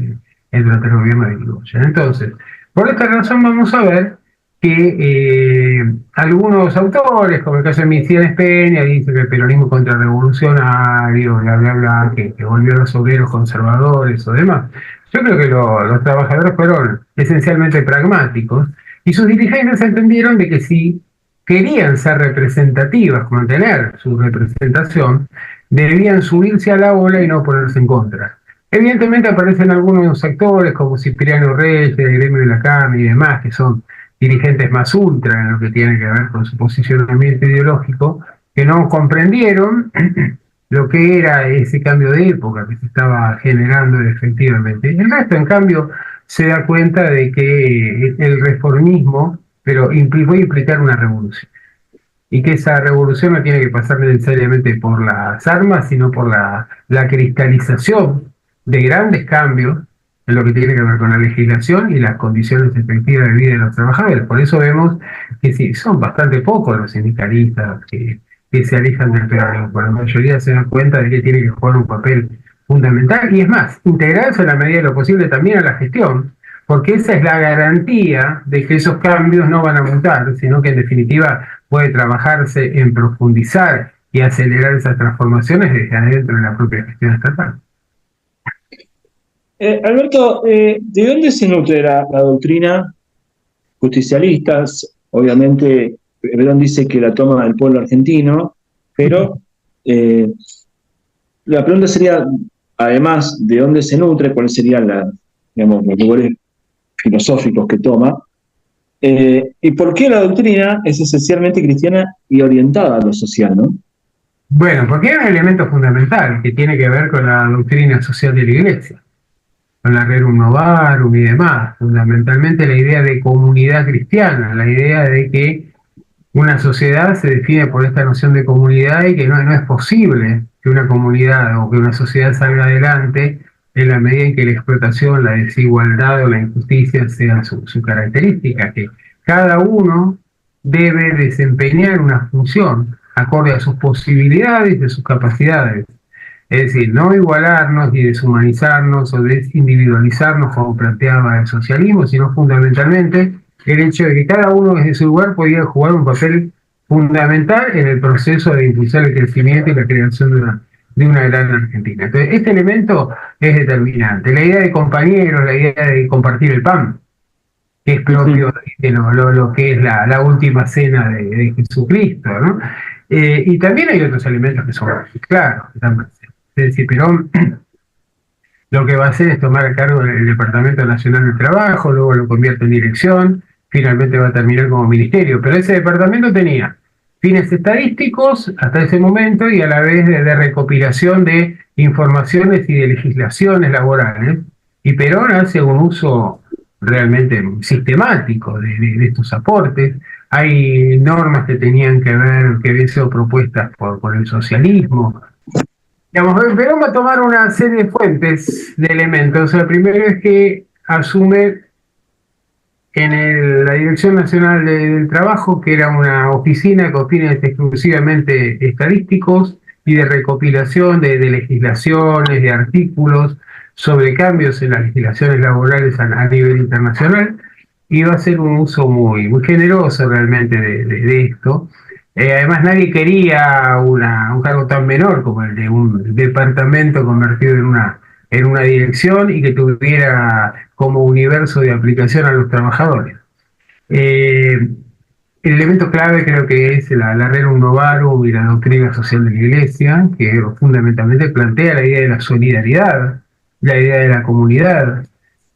S3: durante el gobierno de Irigoyen. Entonces, por esta razón vamos a ver que algunos autores, como el caso de Misiones Peña, dicen que el peronismo contrarrevolucionario, bla, bla, bla, que volvió a los obreros conservadores o demás. Yo creo que los trabajadores fueron esencialmente pragmáticos y sus dirigentes entendieron de que si querían ser representativas, mantener su representación, debían subirse a la ola y no ponerse en contra. Evidentemente aparecen algunos actores como Cipriano Reyes, el gremio de la carne y demás, que son dirigentes más ultra en lo que tiene que ver con su posicionamiento ideológico, que no comprendieron lo que era ese cambio de época que se estaba generando efectivamente. El resto, en cambio, se da cuenta de que el reformismo puede implicar una revolución, y que esa revolución no tiene que pasar necesariamente por las armas, sino por la cristalización de grandes cambios en lo que tiene que ver con la legislación y las condiciones efectivas de vida de los trabajadores. Por eso vemos que sí, son bastante pocos los sindicalistas que que se alejan del peronismo. La mayoría se dan cuenta de que tiene que jugar un papel fundamental y es más, integrarse en la medida de lo posible también a la gestión, porque esa es la garantía de que esos cambios no van a mutar, sino que en definitiva puede trabajarse en profundizar y acelerar esas transformaciones desde adentro de la propia gestión estatal.
S2: Alberto, ¿de dónde se nutre la doctrina justicialista? Obviamente, Perón dice que la toma del pueblo argentino, pero la pregunta sería, además, ¿de dónde se nutre? ¿Cuáles serían digamos, los lugares filosóficos que toma? ¿Y por qué la doctrina es esencialmente cristiana y orientada a lo social, no?
S3: Bueno, porque hay un elemento fundamental que tiene que ver con la doctrina social de la Iglesia, con la Rerum Novarum y demás, fundamentalmente la idea de comunidad cristiana, la idea de que una sociedad se define por esta noción de comunidad y que no es posible que una comunidad o que una sociedad salga adelante en la medida en que la explotación, la desigualdad o la injusticia sea su característica, que cada uno debe desempeñar una función acorde a sus posibilidades y a sus capacidades. Es decir, no igualarnos ni deshumanizarnos o desindividualizarnos como planteaba el socialismo, sino fundamentalmente el hecho de que cada uno desde su lugar podía jugar un papel fundamental en el proceso de impulsar el crecimiento y la creación de una gran Argentina. Entonces, este elemento es determinante. La idea de compañeros, la idea de compartir el pan, que es propio de lo que es la última cena de Jesucristo, ¿no? Y también hay otros elementos que son claros, que están presentes. Es decir, Perón lo que va a hacer es tomar a cargo el Departamento Nacional del Trabajo, luego lo convierte en dirección, finalmente va a terminar como ministerio, pero ese departamento tenía fines estadísticos hasta ese momento y a la vez de recopilación de informaciones y de legislaciones laborales, y Perón hace un uso realmente sistemático de estos aportes. Hay normas que tenían que ver, que habían sido propuestas por el socialismo. Digamos, Perón va a tomar una serie de fuentes de elementos. El primero es que asume en la Dirección Nacional del Trabajo, que era una oficina con fines exclusivamente estadísticos y de recopilación de legislaciones, de artículos sobre cambios en las legislaciones laborales a nivel internacional, y va a ser un uso muy generoso realmente de esto. Además, nadie quería un cargo tan menor como el de un departamento convertido en una dirección y que tuviera como universo de aplicación a los trabajadores. El elemento clave creo que es la Rerum Novarum y la doctrina social de la Iglesia, que fundamentalmente plantea la idea de la solidaridad, la idea de la comunidad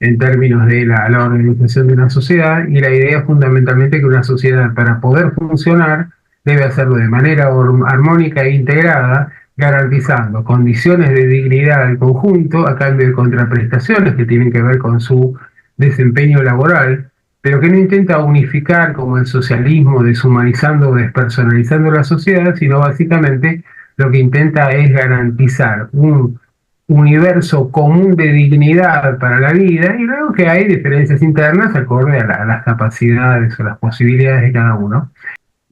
S3: en términos de la organización de una sociedad, y la idea fundamentalmente que una sociedad, para poder funcionar, debe hacerlo de manera armónica e integrada, garantizando condiciones de dignidad al conjunto a cambio de contraprestaciones que tienen que ver con su desempeño laboral, pero que no intenta unificar como el socialismo, deshumanizando o despersonalizando la sociedad, sino básicamente lo que intenta es garantizar un universo común de dignidad para la vida, y luego que hay diferencias internas acorde a las capacidades o las posibilidades de cada uno.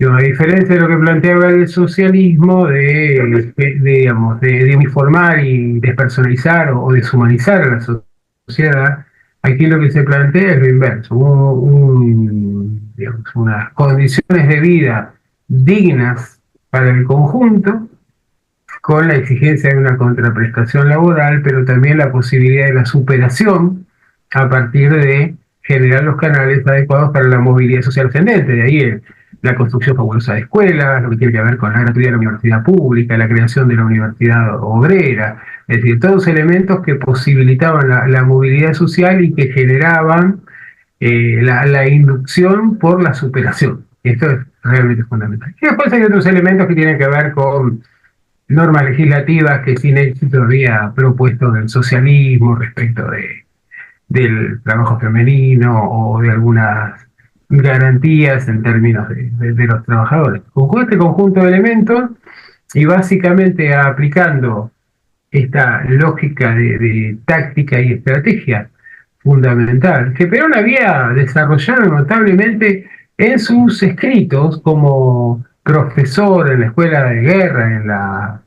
S3: A diferencia de lo que planteaba el socialismo digamos, de uniformar y despersonalizar o deshumanizar a la sociedad, aquí lo que se plantea es lo inverso, digamos, unas condiciones de vida dignas para el conjunto, con la exigencia de una contraprestación laboral, pero también la posibilidad de la superación a partir de generar los canales adecuados para la movilidad social ascendente. De ahí la construcción fabulosa de escuelas, lo que tiene que ver con la gratuidad de la universidad pública, la creación de la universidad obrera, es decir, todos elementos que posibilitaban la movilidad social y que generaban la inducción por la superación. Esto es realmente fundamental. Y después hay otros elementos que tienen que ver con normas legislativas que sin éxito había propuesto el socialismo respecto del trabajo femenino o de algunas garantías en términos de los trabajadores. Con este conjunto de elementos y básicamente aplicando esta lógica de táctica y estrategia fundamental que Perón había desarrollado notablemente en sus escritos como profesor en la escuela de guerra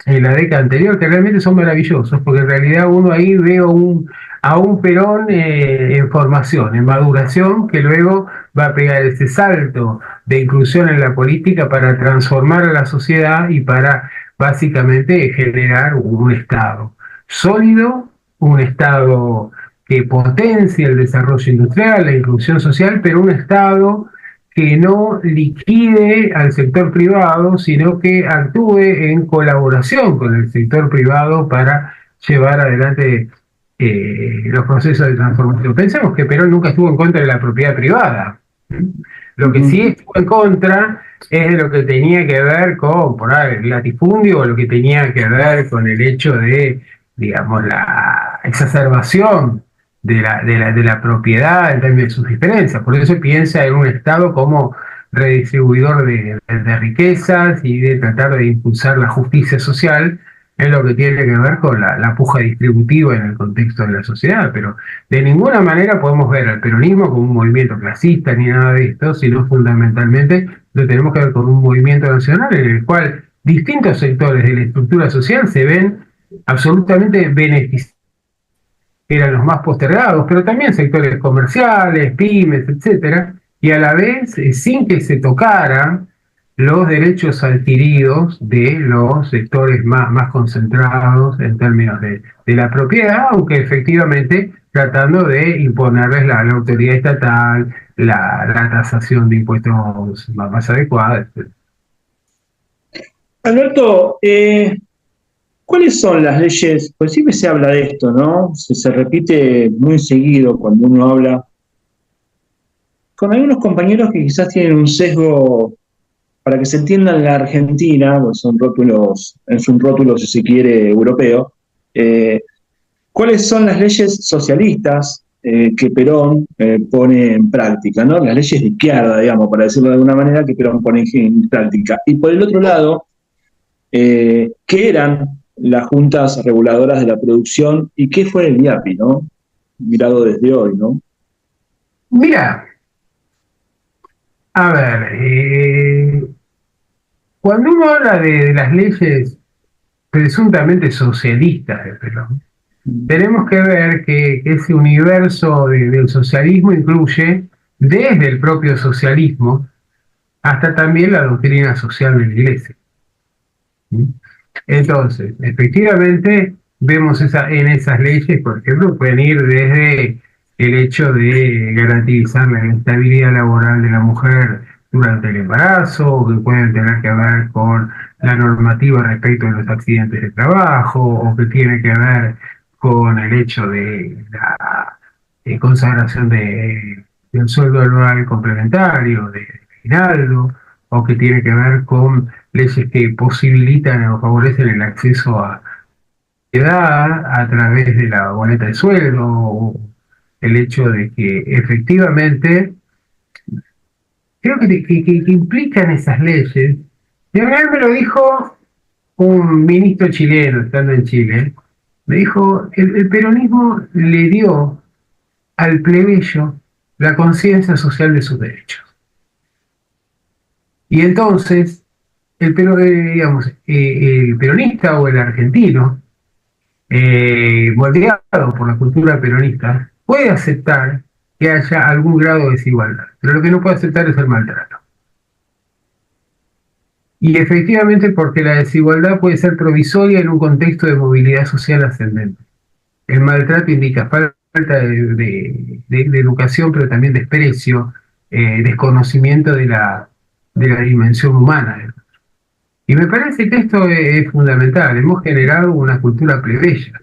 S3: en la década anterior, que realmente son maravillosos, porque en realidad uno ahí ve a un Perón en formación, en maduración, que luego va a pegar ese salto de inclusión en la política para transformar a la sociedad y para básicamente generar un Estado sólido, un Estado que potencie el desarrollo industrial, la inclusión social, pero un Estado que no liquide al sector privado, sino que actúe en colaboración con el sector privado para llevar adelante los procesos de transformación. Pensemos que Perón nunca estuvo en contra de la propiedad privada. Lo que sí estuvo en contra es de lo que tenía que ver con por ahí, el latifundio, o lo que tenía que ver con el hecho de, digamos, la exacerbación de la propiedad en términos de sus diferencias. Por eso piensa en un Estado como redistribuidor de riquezas y de tratar de impulsar la justicia social en lo que tiene que ver con la puja distributiva en el contexto de la sociedad. Pero de ninguna manera podemos ver al peronismo como un movimiento clasista ni nada de esto, sino fundamentalmente lo tenemos que ver con un movimiento nacional en el cual distintos sectores de la estructura social se ven absolutamente beneficiados, eran los más postergados, pero también sectores comerciales, pymes, etcétera, y a la vez sin que se tocaran los derechos adquiridos de los sectores más concentrados en términos de la propiedad, aunque efectivamente tratando de imponerles la autoridad estatal, la tasación de impuestos más adecuada, etc.
S2: Alberto, ¿cuáles son las leyes? Pues siempre se habla de esto, ¿no? Se repite muy seguido cuando uno habla con algunos compañeros que quizás tienen un sesgo, para que se entienda en la Argentina, pues son rótulos, es un rótulo, si se quiere, europeo. ¿Cuáles son las leyes socialistas que Perón pone en práctica, ¿no? Las leyes de izquierda, digamos, para decirlo de alguna manera, que Perón pone en práctica. Y por el otro lado, ¿qué eran las juntas reguladoras de la producción y qué fue el IAPI, ¿no? Mirado desde hoy, ¿no?
S3: Mira, a ver, cuando uno habla de las leyes presuntamente socialistas de Perón, tenemos que ver que ese universo del socialismo incluye desde el propio socialismo hasta también la doctrina social de la Iglesia. Entonces, efectivamente, vemos en esas leyes, por ejemplo, pueden ir desde el hecho de garantizar la estabilidad laboral de la mujer durante el embarazo, o que pueden tener que ver con la normativa respecto a los accidentes de trabajo, o que tiene que ver con el hecho de la consagración del sueldo anual complementario, de aguinaldo, o que tiene que ver con leyes que posibilitan o favorecen el acceso a edad a través de la boleta de sueldo, o el hecho de que efectivamente creo que implican esas leyes. Y a mí me lo dijo un ministro chileno estando en Chile, me dijo, el peronismo le dio al plebeyo la conciencia social de sus derechos. Y entonces, el peronista o el argentino, moldeado por la cultura peronista, puede aceptar que haya algún grado de desigualdad, pero lo que no puede aceptar es el maltrato. Y efectivamente porque la desigualdad puede ser provisoria en un contexto de movilidad social ascendente. El maltrato indica falta de educación, pero también desprecio, desconocimiento de la dimensión humana. Y me parece que esto es fundamental. Hemos generado una cultura plebeya.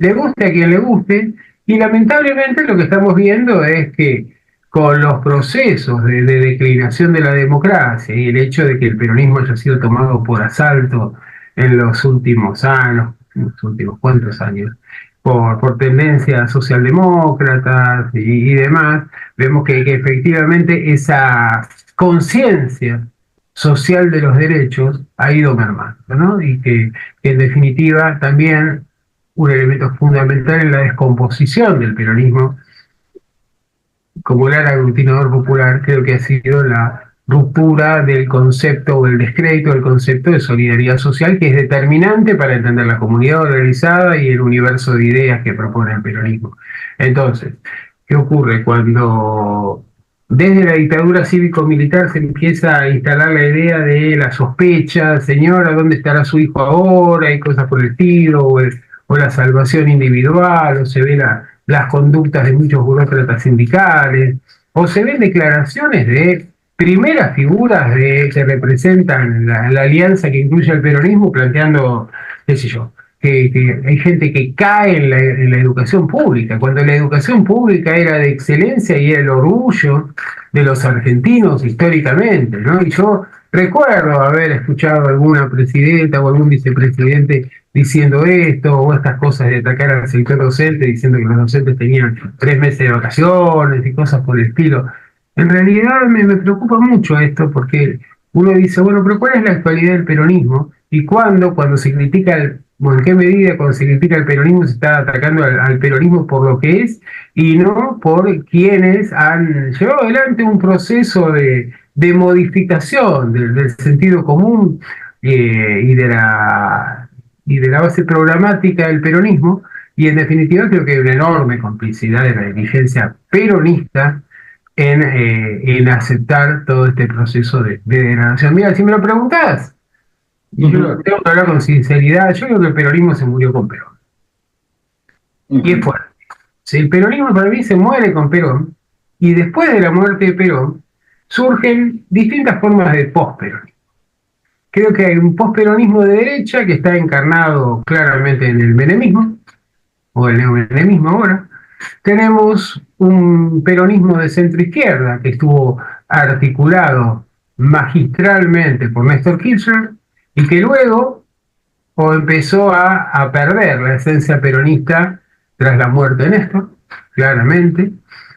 S3: Le guste a quien le guste, y lamentablemente lo que estamos viendo es que con los procesos de declinación de la democracia y el hecho de que el peronismo haya sido tomado por asalto en los últimos años, los últimos cuantos años, por tendencias socialdemócratas y demás, vemos que efectivamente esa conciencia social de los derechos ha ido mermando, ¿no? Y que en definitiva también un elemento fundamental en la descomposición del peronismo como gran aglutinador popular creo que ha sido la ruptura del concepto o el descrédito del concepto de solidaridad social, que es determinante para entender la comunidad organizada y el universo de ideas que propone el peronismo. Entonces, ¿qué ocurre cuando desde la dictadura cívico-militar se empieza a instalar la idea de la sospecha, señora, ¿dónde estará su hijo ahora? Y cosas por el estilo, o la salvación individual, o se ven las conductas de muchos burócratas sindicales, o se ven declaraciones de primeras figuras que representan la alianza que incluye al peronismo, planteando, qué sé yo, que hay gente que cae en la educación pública, cuando la educación pública era de excelencia y era el orgullo de los argentinos históricamente, ¿no? Y yo recuerdo haber escuchado a alguna presidenta o algún vicepresidente diciendo esto, o estas cosas de atacar al sector docente, diciendo que los docentes tenían 3 meses de vacaciones y cosas por el estilo. En realidad me preocupa mucho esto, porque uno dice, bueno, pero ¿cuál es la actualidad del peronismo? Y cuando se critica, bueno, ¿en qué medida cuando se critica el peronismo se está atacando al peronismo por lo que es y no por quienes han llevado adelante un proceso de modificación del sentido común y de la base programática del peronismo? Y en definitiva creo que hay una enorme complicidad de la dirigencia peronista en aceptar todo este proceso de degradación. Mira, si me lo preguntás, y yo tengo que hablar con sinceridad, yo creo que el peronismo se murió con Perón. Y es fuerte. Si el peronismo para mí se muere con Perón, y después de la muerte de Perón, surgen distintas formas de posperonismo. Creo que hay un posperonismo de derecha que está encarnado claramente en el menemismo, o el neomenemismo ahora. Tenemos un peronismo de centro-izquierda que estuvo articulado magistralmente por Néstor Kirchner y que luego empezó a perder la esencia peronista tras la muerte de Néstor, claramente.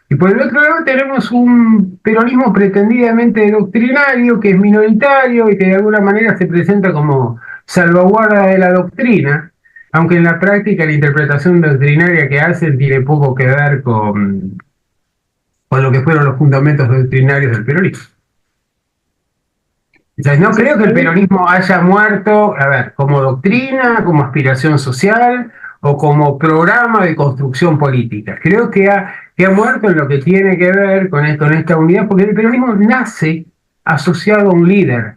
S3: Y por el otro lado tenemos un peronismo pretendidamente doctrinario, que es minoritario y que de alguna manera se presenta como salvaguarda de la doctrina, aunque en la práctica la interpretación doctrinaria que hacen tiene poco que ver con lo que fueron los fundamentos doctrinarios del peronismo. Entonces, no creo que el peronismo haya muerto, a ver, como doctrina, como aspiración social o como programa de construcción política. Creo que ha muerto en lo que tiene que ver con esta unidad, porque el peronismo nace asociado a un líder,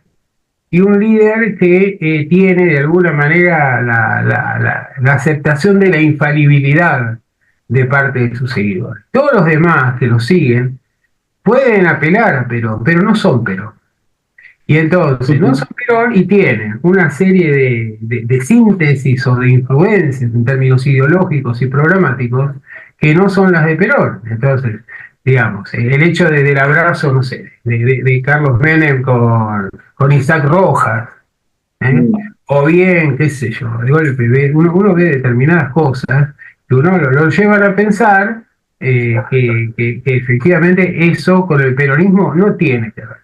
S3: y un líder que tiene de alguna manera la aceptación de la infalibilidad de parte de sus seguidores. Todos los demás que lo siguen pueden apelar a Perón, pero no son Perón. Y entonces no son Perón y tienen una serie de síntesis o de influencias en términos ideológicos y programáticos que no son las de Perón. Entonces, digamos, el hecho del abrazo, no sé, de Carlos Menem con Isaac Rojas, o bien, qué sé yo, de golpe uno ve determinadas cosas que uno lo llevan a pensar que efectivamente eso con el peronismo no tiene que ver.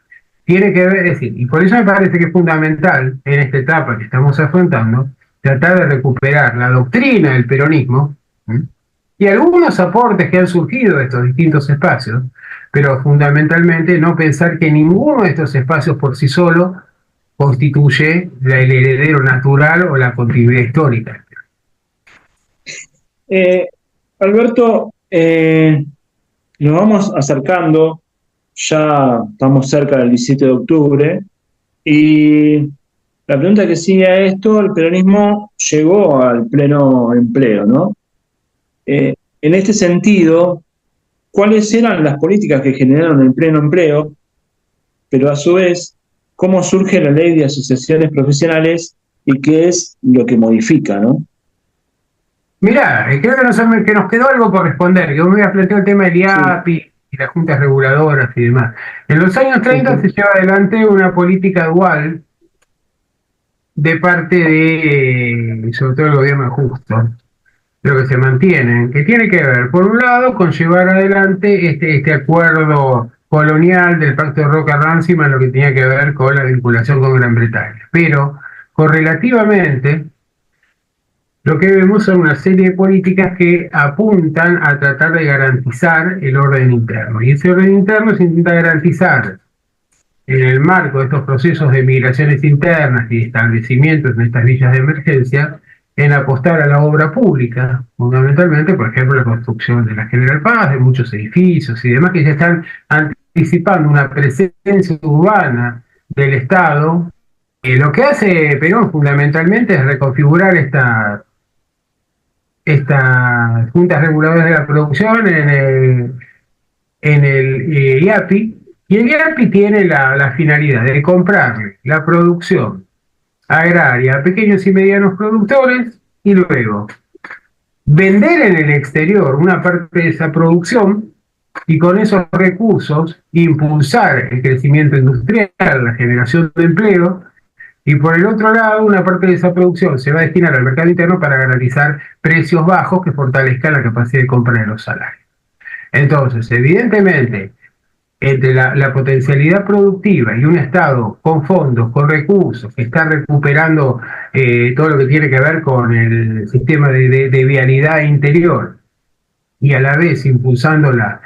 S3: Tiene que ver, es decir, y por eso me parece que es fundamental en esta etapa que estamos afrontando tratar de recuperar la doctrina del peronismo y algunos aportes que han surgido de estos distintos espacios, pero fundamentalmente no pensar que ninguno de estos espacios por sí solo constituye el heredero natural o la continuidad histórica.
S2: Alberto, nos vamos acercando, ya estamos cerca del 17 de octubre, y la pregunta que sigue a esto, el peronismo llegó al pleno empleo, ¿no? En este sentido, ¿cuáles eran las políticas que generaron el pleno empleo? Pero a su vez, ¿cómo surge la ley de asociaciones profesionales y qué es lo que modifica, ¿no?
S3: Mirá, creo que nos quedó algo por responder, que me había planteado el tema del IAPI y las juntas reguladoras y demás. En los años 30 se lleva adelante una política dual de parte de, sobre todo el gobierno de Justo, pero que se mantienen, que tiene que ver, por un lado, con llevar adelante este acuerdo colonial del Pacto de Roca-Ranzim en lo que tenía que ver con la vinculación con Gran Bretaña. Pero, correlativamente, lo que vemos son una serie de políticas que apuntan a tratar de garantizar el orden interno. Y ese orden interno se intenta garantizar en el marco de estos procesos de migraciones internas y establecimientos en estas villas de emergencia, en apostar a la obra pública, fundamentalmente, por ejemplo, la construcción de la General Paz, de muchos edificios y demás, que ya están anticipando una presencia urbana del Estado. Lo que hace Perón fundamentalmente es reconfigurar estas juntas reguladoras de la producción en el IAPI, y el IAPI tiene la finalidad de comprarle la producción agraria a pequeños y medianos productores y luego vender en el exterior una parte de esa producción y con esos recursos impulsar el crecimiento industrial, la generación de empleo, y por el otro lado una parte de esa producción se va a destinar al mercado interno para garantizar precios bajos que fortalezcan la capacidad de compra de los salarios. Entonces, evidentemente, entre la potencialidad productiva y un Estado con fondos, con recursos, que está recuperando todo lo que tiene que ver con el sistema de vialidad interior y a la vez impulsando la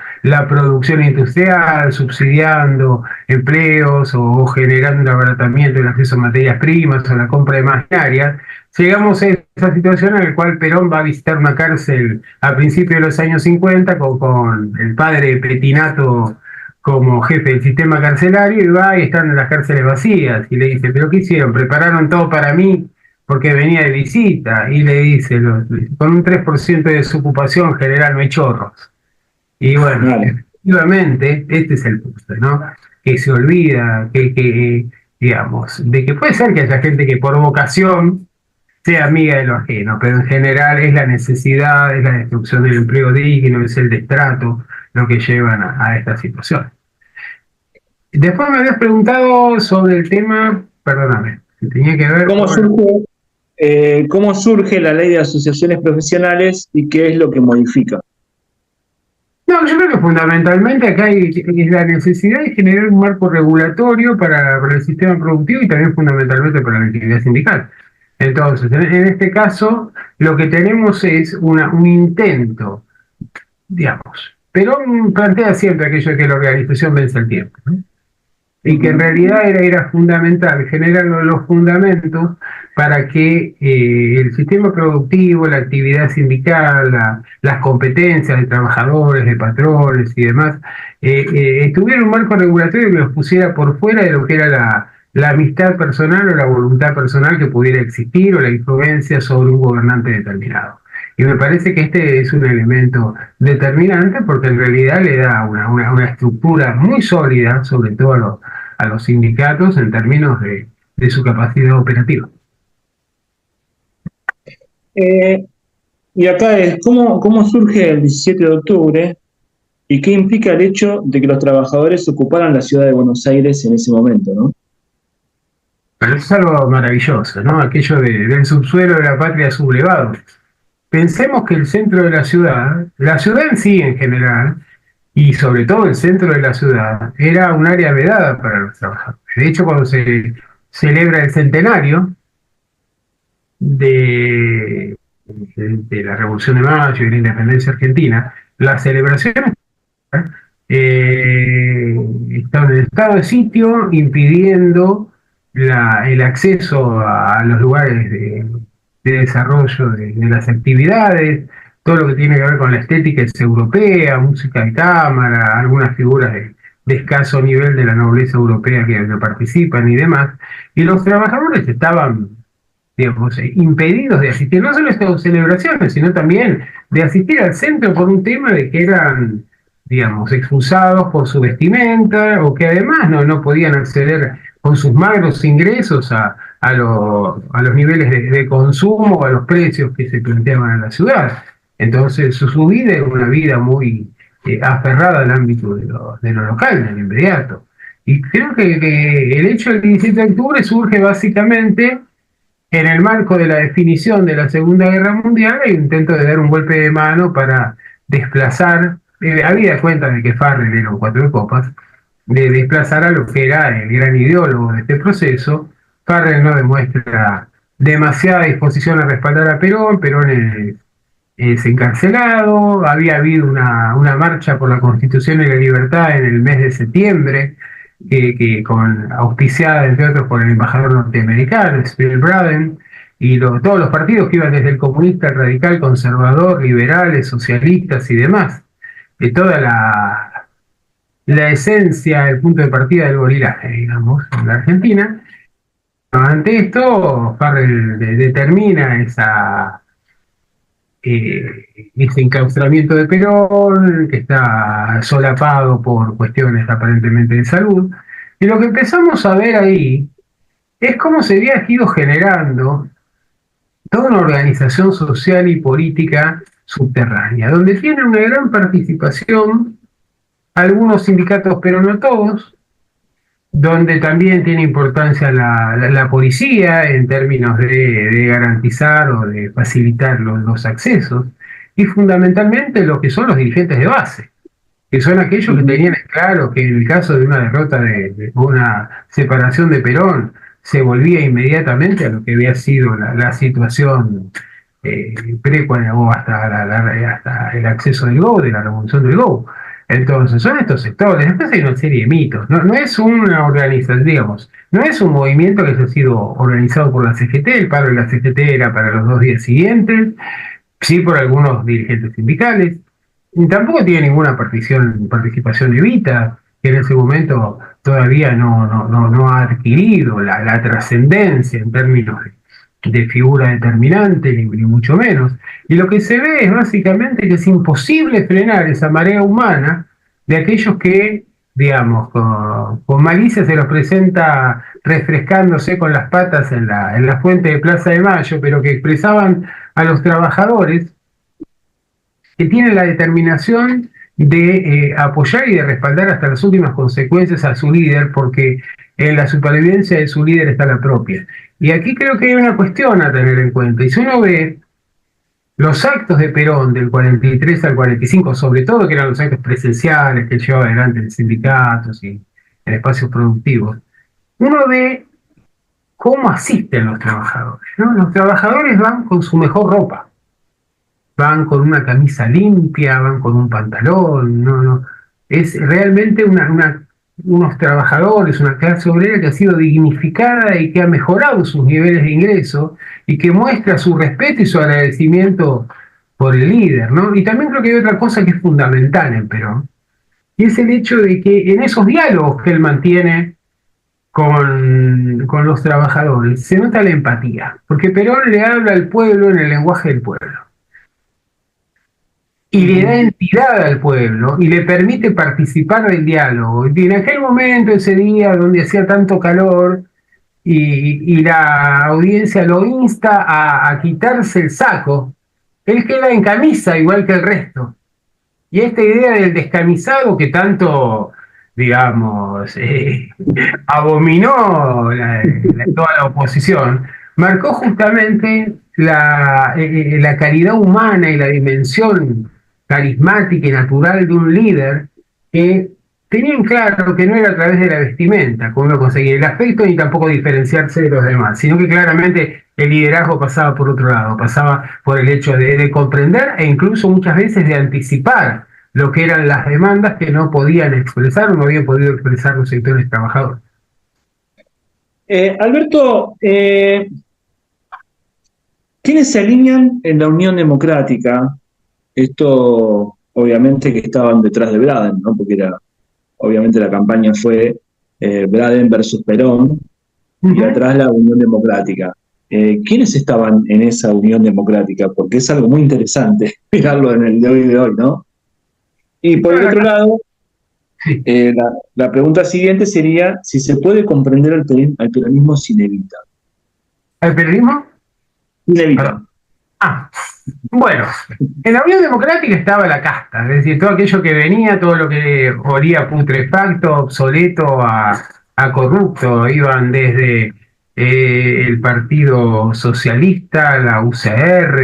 S3: producción industrial, subsidiando empleos o generando un abaratamiento del acceso a materias primas o la compra de maquinaria, llegamos a esa situación en la cual Perón va a visitar una cárcel a principios de los años 50 con el padre Petinato como jefe del sistema carcelario, y va y están en las cárceles vacías y le dice, ¿pero qué hicieron? ¿Prepararon todo para mí porque venía de visita? Y le dice, con un 3% de desocupación general no hay chorros. Y bueno,
S2: Vale.
S3: efectivamente, este es el punto, ¿no? Que se olvida, digamos, de que puede ser que haya gente que por vocación sea amiga de lo ajeno, pero en general es la necesidad, es la destrucción del empleo digno, es el destrato lo que llevan a esta situación. Después me habías preguntado sobre el tema, perdóname, que tenía que ver
S2: ¿Cómo surge la ley de asociaciones profesionales y qué es lo que modifica?
S3: No, yo creo que fundamentalmente acá es la necesidad de generar un marco regulatorio para el sistema productivo y también fundamentalmente para la actividad sindical. Entonces, en este caso, lo que tenemos es un intento, digamos, Perón plantea siempre aquello de que la organización vence el tiempo, ¿no? Y que en realidad era fundamental generar los fundamentos para que el sistema productivo, la actividad sindical, las competencias de trabajadores, de patrones y demás, tuviera un marco regulatorio que los pusiera por fuera de lo que era la amistad personal o la voluntad personal que pudiera existir o la influencia sobre un gobernante determinado. Y me parece que este es un elemento determinante porque en realidad le da una estructura muy sólida, sobre todo a los sindicatos, en términos de su capacidad operativa.
S2: Y acá es, ¿cómo surge el 17 de octubre y qué implica el hecho de que los trabajadores ocuparan la ciudad de Buenos Aires en ese momento, ¿no?
S3: Pero eso es algo maravilloso, ¿no? Aquello del subsuelo de la patria sublevado. Pensemos que el centro de la ciudad en sí en general, y sobre todo el centro de la ciudad, era un área vedada para los trabajadores. De hecho, cuando se celebra el centenario de la Revolución de Mayo y de la Independencia Argentina, las celebraciones estaban en estado de sitio, impidiendo el acceso a los lugares de desarrollo de las actividades. Todo lo que tiene que ver con la estética es europea, música de cámara, algunas figuras de escaso nivel de la nobleza europea que participan y demás, y los trabajadores estaban, digamos, impedidos de asistir no solo a estas celebraciones, sino también de asistir al centro por un tema de que eran, digamos, expulsados por su vestimenta, o que además no podían acceder con sus magros ingresos a los niveles de consumo o a los precios que se planteaban en la ciudad. Entonces su vida era una vida muy aferrada al ámbito de lo local, del inmediato. Y creo que el hecho del 17 de octubre surge básicamente en el marco de la definición de la Segunda Guerra Mundial e intento de dar un golpe de mano para desplazar, habida cuenta de que Farrell era un cuatro de copas, de desplazar a lo que era el gran ideólogo de este proceso. Farrell no demuestra demasiada disposición a respaldar a Perón. Perón es encarcelado. Había habido una marcha por la Constitución y la Libertad en el mes de septiembre auspiciada, entre otros, por el embajador norteamericano, Spiel Braden, y todos los partidos que iban desde el comunista, el radical, conservador, liberales, socialistas y demás, de toda la esencia, el punto de partida del gorilaje, digamos, en la Argentina. Ante esto, Farrell determina ese enclaustramiento de Perón, que está solapado por cuestiones aparentemente de salud, y lo que empezamos a ver ahí es cómo se había ido generando toda una organización social y política subterránea, donde tiene una gran participación algunos sindicatos, pero no todos, donde también tiene importancia la policía en términos de garantizar o de facilitar los accesos, y fundamentalmente lo que son los dirigentes de base, que son aquellos que tenían claro que en el caso de una derrota, de una separación de Perón, se volvía inmediatamente a lo que había sido la situación o hasta el acceso del GO, de la revolución del GO. Entonces, son estos sectores. Después hay una serie de mitos. No es una organización, digamos, no es un movimiento que haya sido organizado por la CGT. El paro de la CGT era para los 2 días siguientes, sí por algunos dirigentes sindicales. Y tampoco tiene ninguna participación de Evita, que en ese momento todavía no ha adquirido la trascendencia en términos de figura determinante, ni mucho menos. Y lo que se ve es básicamente que es imposible frenar esa marea humana de aquellos que, digamos, con malicia se los presenta refrescándose con las patas en la fuente de Plaza de Mayo, pero que expresaban a los trabajadores que tienen la determinación de apoyar y de respaldar hasta las últimas consecuencias a su líder, porque en la supervivencia de su líder está la propia. Y aquí creo que hay una cuestión a tener en cuenta. Y si uno ve los actos de Perón del 43 al 45, sobre todo que eran los actos presenciales que él llevaba adelante en sindicatos y en espacios productivos, uno ve cómo asisten los trabajadores, ¿no? Los trabajadores van con su mejor ropa, van con una camisa limpia, van con un pantalón, es realmente unos trabajadores, una clase obrera que ha sido dignificada y que ha mejorado sus niveles de ingreso y que muestra su respeto y su agradecimiento por el líder, ¿no? Y también creo que hay otra cosa que es fundamental en Perón, y es el hecho de que en esos diálogos que él mantiene con los trabajadores se nota la empatía, porque Perón le habla al pueblo en el lenguaje del pueblo. Y le da entidad al pueblo y le permite participar del diálogo. Y en aquel momento, ese día donde hacía tanto calor y la audiencia lo insta a quitarse el saco, él queda en camisa igual que el resto. Y esta idea del descamisado que tanto, digamos, abominó toda la oposición, marcó justamente la calidad humana y la dimensión carismática y natural de un líder que tenían claro que no era a través de la vestimenta como uno conseguía el afecto ni tampoco diferenciarse de los demás, sino que claramente el liderazgo pasaba por otro lado, pasaba por el hecho de comprender e incluso muchas veces de anticipar lo que eran las demandas que no podían expresar o no habían podido expresar los sectores trabajadores.
S2: Alberto, ¿quiénes se alinean en la Unión Democrática? Esto, obviamente, que estaban detrás de Braden, ¿no? Porque obviamente la campaña fue Braden versus Perón, y atrás la Unión Democrática. ¿Quiénes estaban en esa Unión Democrática? Porque es algo muy interesante mirarlo en el de hoy, ¿no? Y por el otro lado, la pregunta siguiente sería si se puede comprender al peronismo sin Evita.
S3: ¿Al peronismo?
S2: Sin Evita.
S3: Bueno, en la Unión Democrática estaba la casta, es decir, todo aquello que venía, todo lo que olía putrefacto, obsoleto, a corrupto, iban desde el Partido Socialista, la UCR,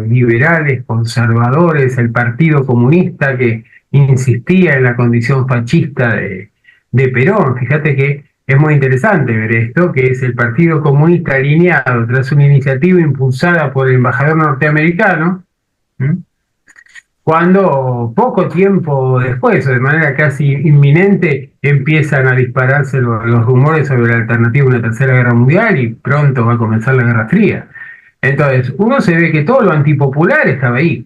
S3: liberales, conservadores, el Partido Comunista que insistía en la condición fascista de Perón. Fíjate que es muy interesante ver esto, que es el Partido Comunista alineado tras una iniciativa impulsada por el embajador norteamericano, cuando poco tiempo después, o de manera casi inminente, empiezan a dispararse los rumores sobre la alternativa a una tercera guerra mundial y pronto va a comenzar la Guerra Fría. Entonces, uno se ve que todo lo antipopular estaba ahí.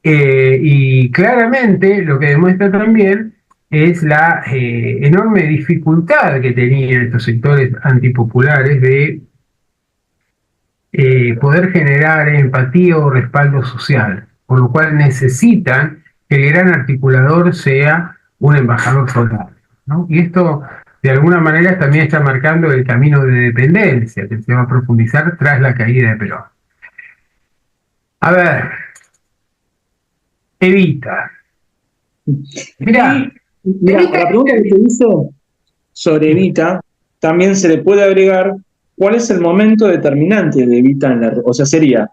S3: Y claramente lo que demuestra también es la enorme dificultad que tenían estos sectores antipopulares de poder generar empatía o respaldo social, por lo cual necesitan que el gran articulador sea un embajador soldado, ¿no? Y esto, de alguna manera, también está marcando el camino de dependencia que se va a profundizar tras la caída de Perón. A ver, Evita. Mirá,
S2: Mira, a la pregunta que te hizo sobre Evita, también se le puede agregar cuál es el momento determinante de Evita en la... O sea, sería,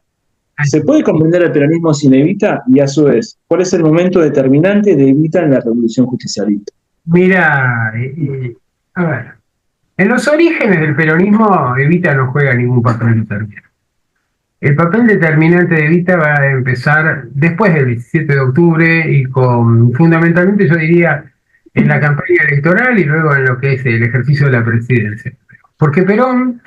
S2: ¿se puede comprender el peronismo sin Evita? Y a su vez, ¿cuál es el momento determinante de Evita en la revolución justicialista?
S3: mira, a ver, en los orígenes del peronismo, Evita no juega ningún papel determinante. El papel determinante de Evita va a empezar después del 17 de octubre y fundamentalmente, yo diría, en la campaña electoral y luego en lo que es el ejercicio de la presidencia. Porque Perón,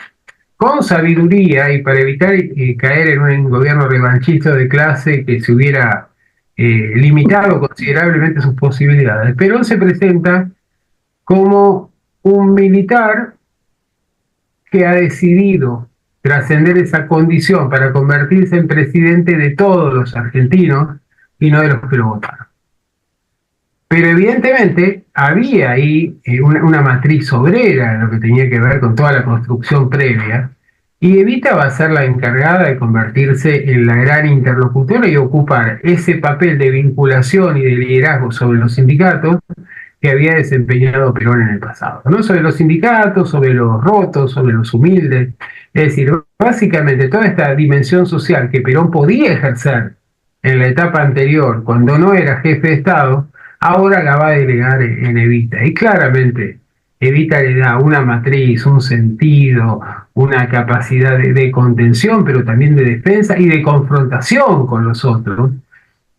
S3: con sabiduría y para evitar caer en un gobierno revanchista de clase que se hubiera limitado considerablemente sus posibilidades, Perón se presenta como un militar que ha decidido trascender esa condición para convertirse en presidente de todos los argentinos y no de los que lo votaron. Pero evidentemente había ahí una matriz obrera en lo que tenía que ver con toda la construcción previa, y Evita va a ser la encargada de convertirse en la gran interlocutora y ocupar ese papel de vinculación y de liderazgo sobre los sindicatos que había desempeñado Perón en el pasado, ¿no? Sobre los sindicatos, sobre los rotos, sobre los humildes. Es decir, básicamente toda esta dimensión social que Perón podía ejercer en la etapa anterior, cuando no era jefe de Estado, ahora la va a delegar en Evita. Y claramente Evita le da una matriz, un sentido, una capacidad de contención, pero también de defensa y de confrontación con los otros,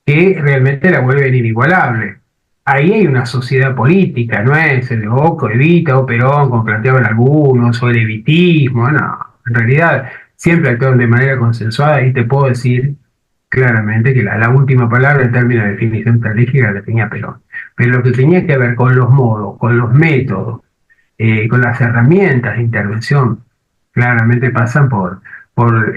S3: que realmente la vuelven inigualable. Ahí hay una sociedad política, no es el Oco, Evita o Perón, como planteaban algunos, o el evitismo, no. En realidad siempre actúan de manera consensuada y te puedo decir claramente que la última palabra en términos de definición estratégica la tenía Perón. Pero lo que tenía que ver con los modos, con los métodos, con las herramientas de intervención, claramente pasan por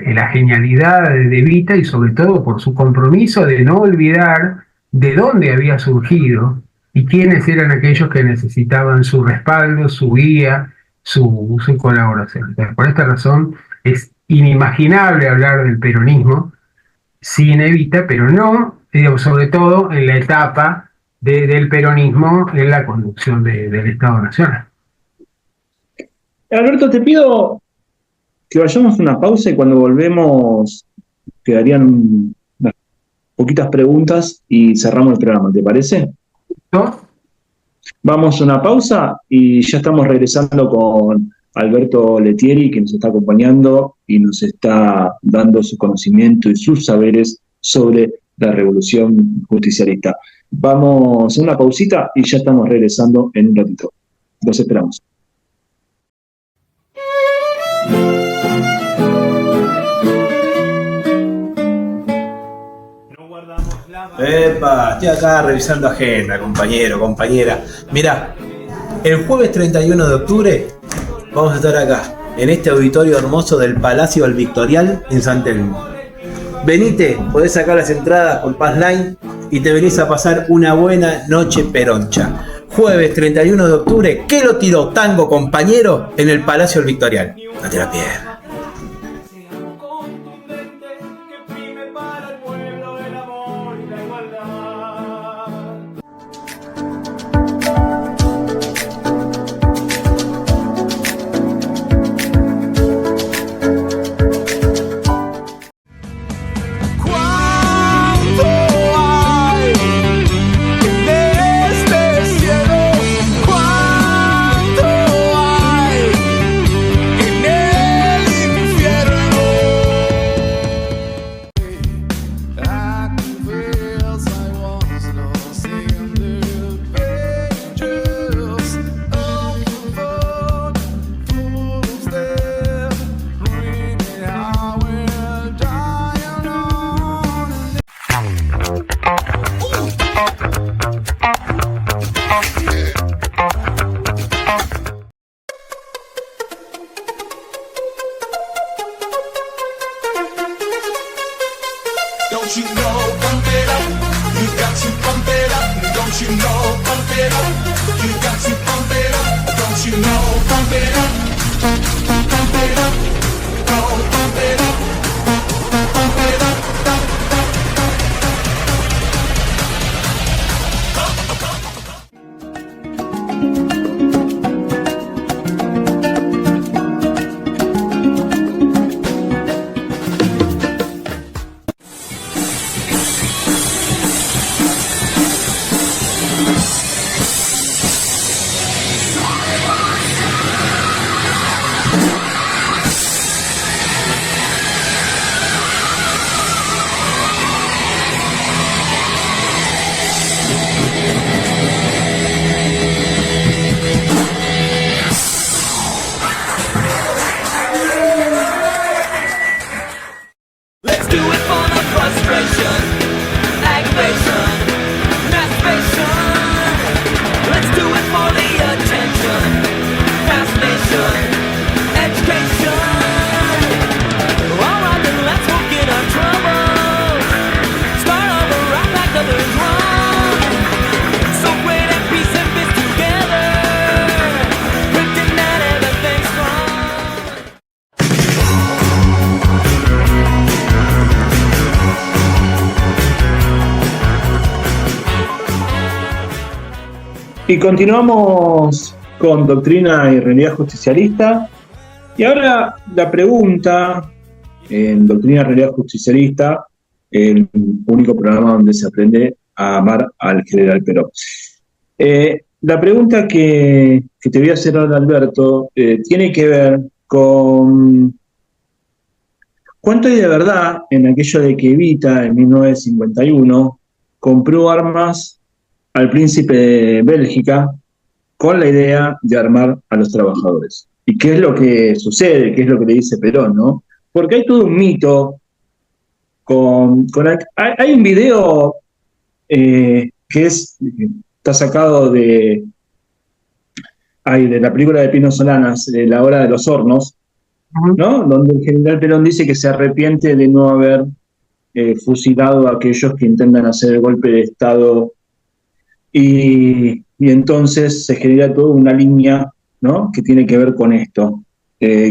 S3: la genialidad de Evita y sobre todo por su compromiso de no olvidar de dónde había surgido y quiénes eran aquellos que necesitaban su respaldo, su guía, su colaboración. Entonces, por esta razón es inimaginable hablar del peronismo sin Evita, pero no, sobre todo en la etapa del peronismo en la conducción del Estado Nacional.
S2: Alberto, te pido que vayamos a una pausa y cuando volvemos quedarían unas poquitas preguntas y cerramos el programa, ¿te parece?
S3: ¿No?
S2: Vamos a una pausa y ya estamos regresando con Alberto Lettieri, que nos está acompañando y nos está dando su conocimiento y sus saberes sobre la revolución justicialista. Vamos a una pausita y ya estamos regresando en un ratito. Los esperamos.
S4: Epa, estoy acá revisando agenda, compañero, compañera. Mirá, el jueves 31 de octubre vamos a estar acá, en este auditorio hermoso del Palacio del Victorial en San Telmo. Venite, podés sacar las entradas por Passline y te venís a pasar una buena noche peroncha. Jueves 31 de octubre, ¿qué lo tiró tango, compañero? En el Palacio del Victorial. No te la pierdas.
S5: En el
S2: Y continuamos con Doctrina y Realidad Justicialista. Y ahora la pregunta en Doctrina y Realidad Justicialista, el único programa donde se aprende a amar al general Perón. La pregunta que te voy a hacer ahora, Alberto, tiene que ver con cuánto hay de verdad en aquello de que Evita, en 1951, compró armas al príncipe de Bélgica con la idea de armar a los trabajadores. ¿Y qué es lo que sucede? ¿Qué es lo que le dice Perón, no? Porque hay todo un mito hay un video que está sacado de la película de Pino Solanas, La Hora de los Hornos, ¿no? Donde el general Perón dice que se arrepiente de no haber fusilado a aquellos que intentan hacer el golpe de Estado, y entonces se genera toda una línea, ¿no?, que tiene que ver con esto.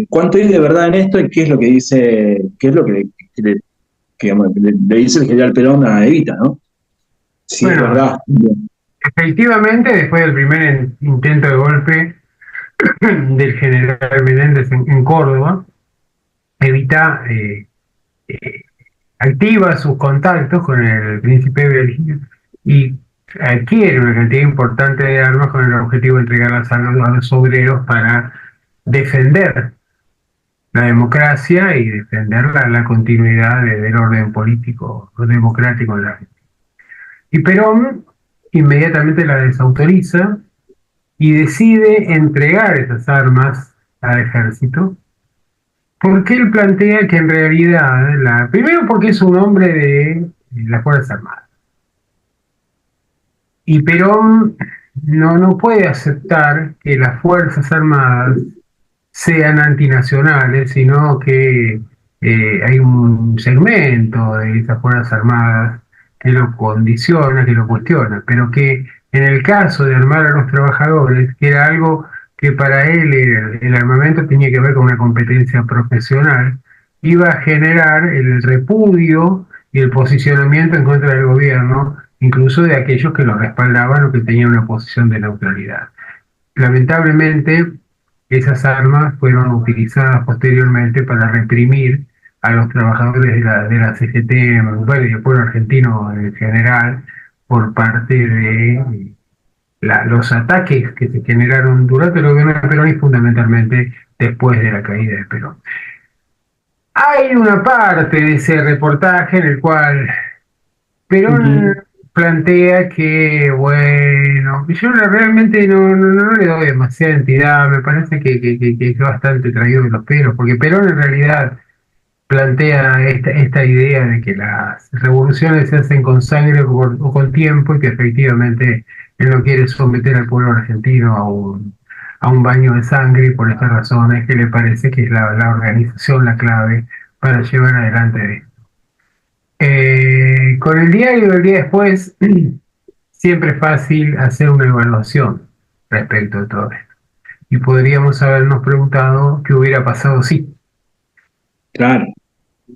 S2: ¿Cuánto hay de verdad en esto y qué es lo que dice, qué es lo que le dice el general Perón a Evita, ¿no? Sí,
S3: bueno,
S2: es verdad.
S3: Efectivamente, después del primer intento de golpe del general Menéndez en Córdoba, Evita activa sus contactos con el príncipe de Bélgica y adquiere una cantidad importante de armas con el objetivo de entregarlas a los obreros para defender la democracia y defender la continuidad del orden político democrático en la Argentina. Y Perón inmediatamente la desautoriza y decide entregar esas armas al ejército, porque él plantea que en realidad, primero porque es un hombre de las Fuerzas Armadas, y Perón no puede aceptar que las Fuerzas Armadas sean antinacionales, sino que hay un segmento de esas Fuerzas Armadas que lo condiciona, que lo cuestiona, pero que en el caso de armar a los trabajadores, que era algo que para él el armamento tenía que ver con una competencia profesional, iba a generar el repudio y el posicionamiento en contra del gobierno, incluso de aquellos que lo respaldaban o que tenían una posición de neutralidad. Lamentablemente, esas armas fueron utilizadas posteriormente para reprimir a los trabajadores de la CGT, bueno, y del pueblo argentino en general, por parte de los ataques que se generaron durante el gobierno de Perón y fundamentalmente después de la caída de Perón. Hay una parte de ese reportaje en el cual Perón plantea que, bueno, yo realmente no le doy demasiada entidad, me parece que es bastante traído de los pelos, porque Perón en realidad plantea esta idea de que las revoluciones se hacen con sangre o con tiempo, y que efectivamente él no quiere someter al pueblo argentino a un baño de sangre, y por esta razón es que le parece que es la organización la clave para llevar adelante esto. Con el diario del día después, siempre es fácil hacer una evaluación respecto de todo esto. Y podríamos habernos preguntado qué hubiera pasado si.
S2: Claro.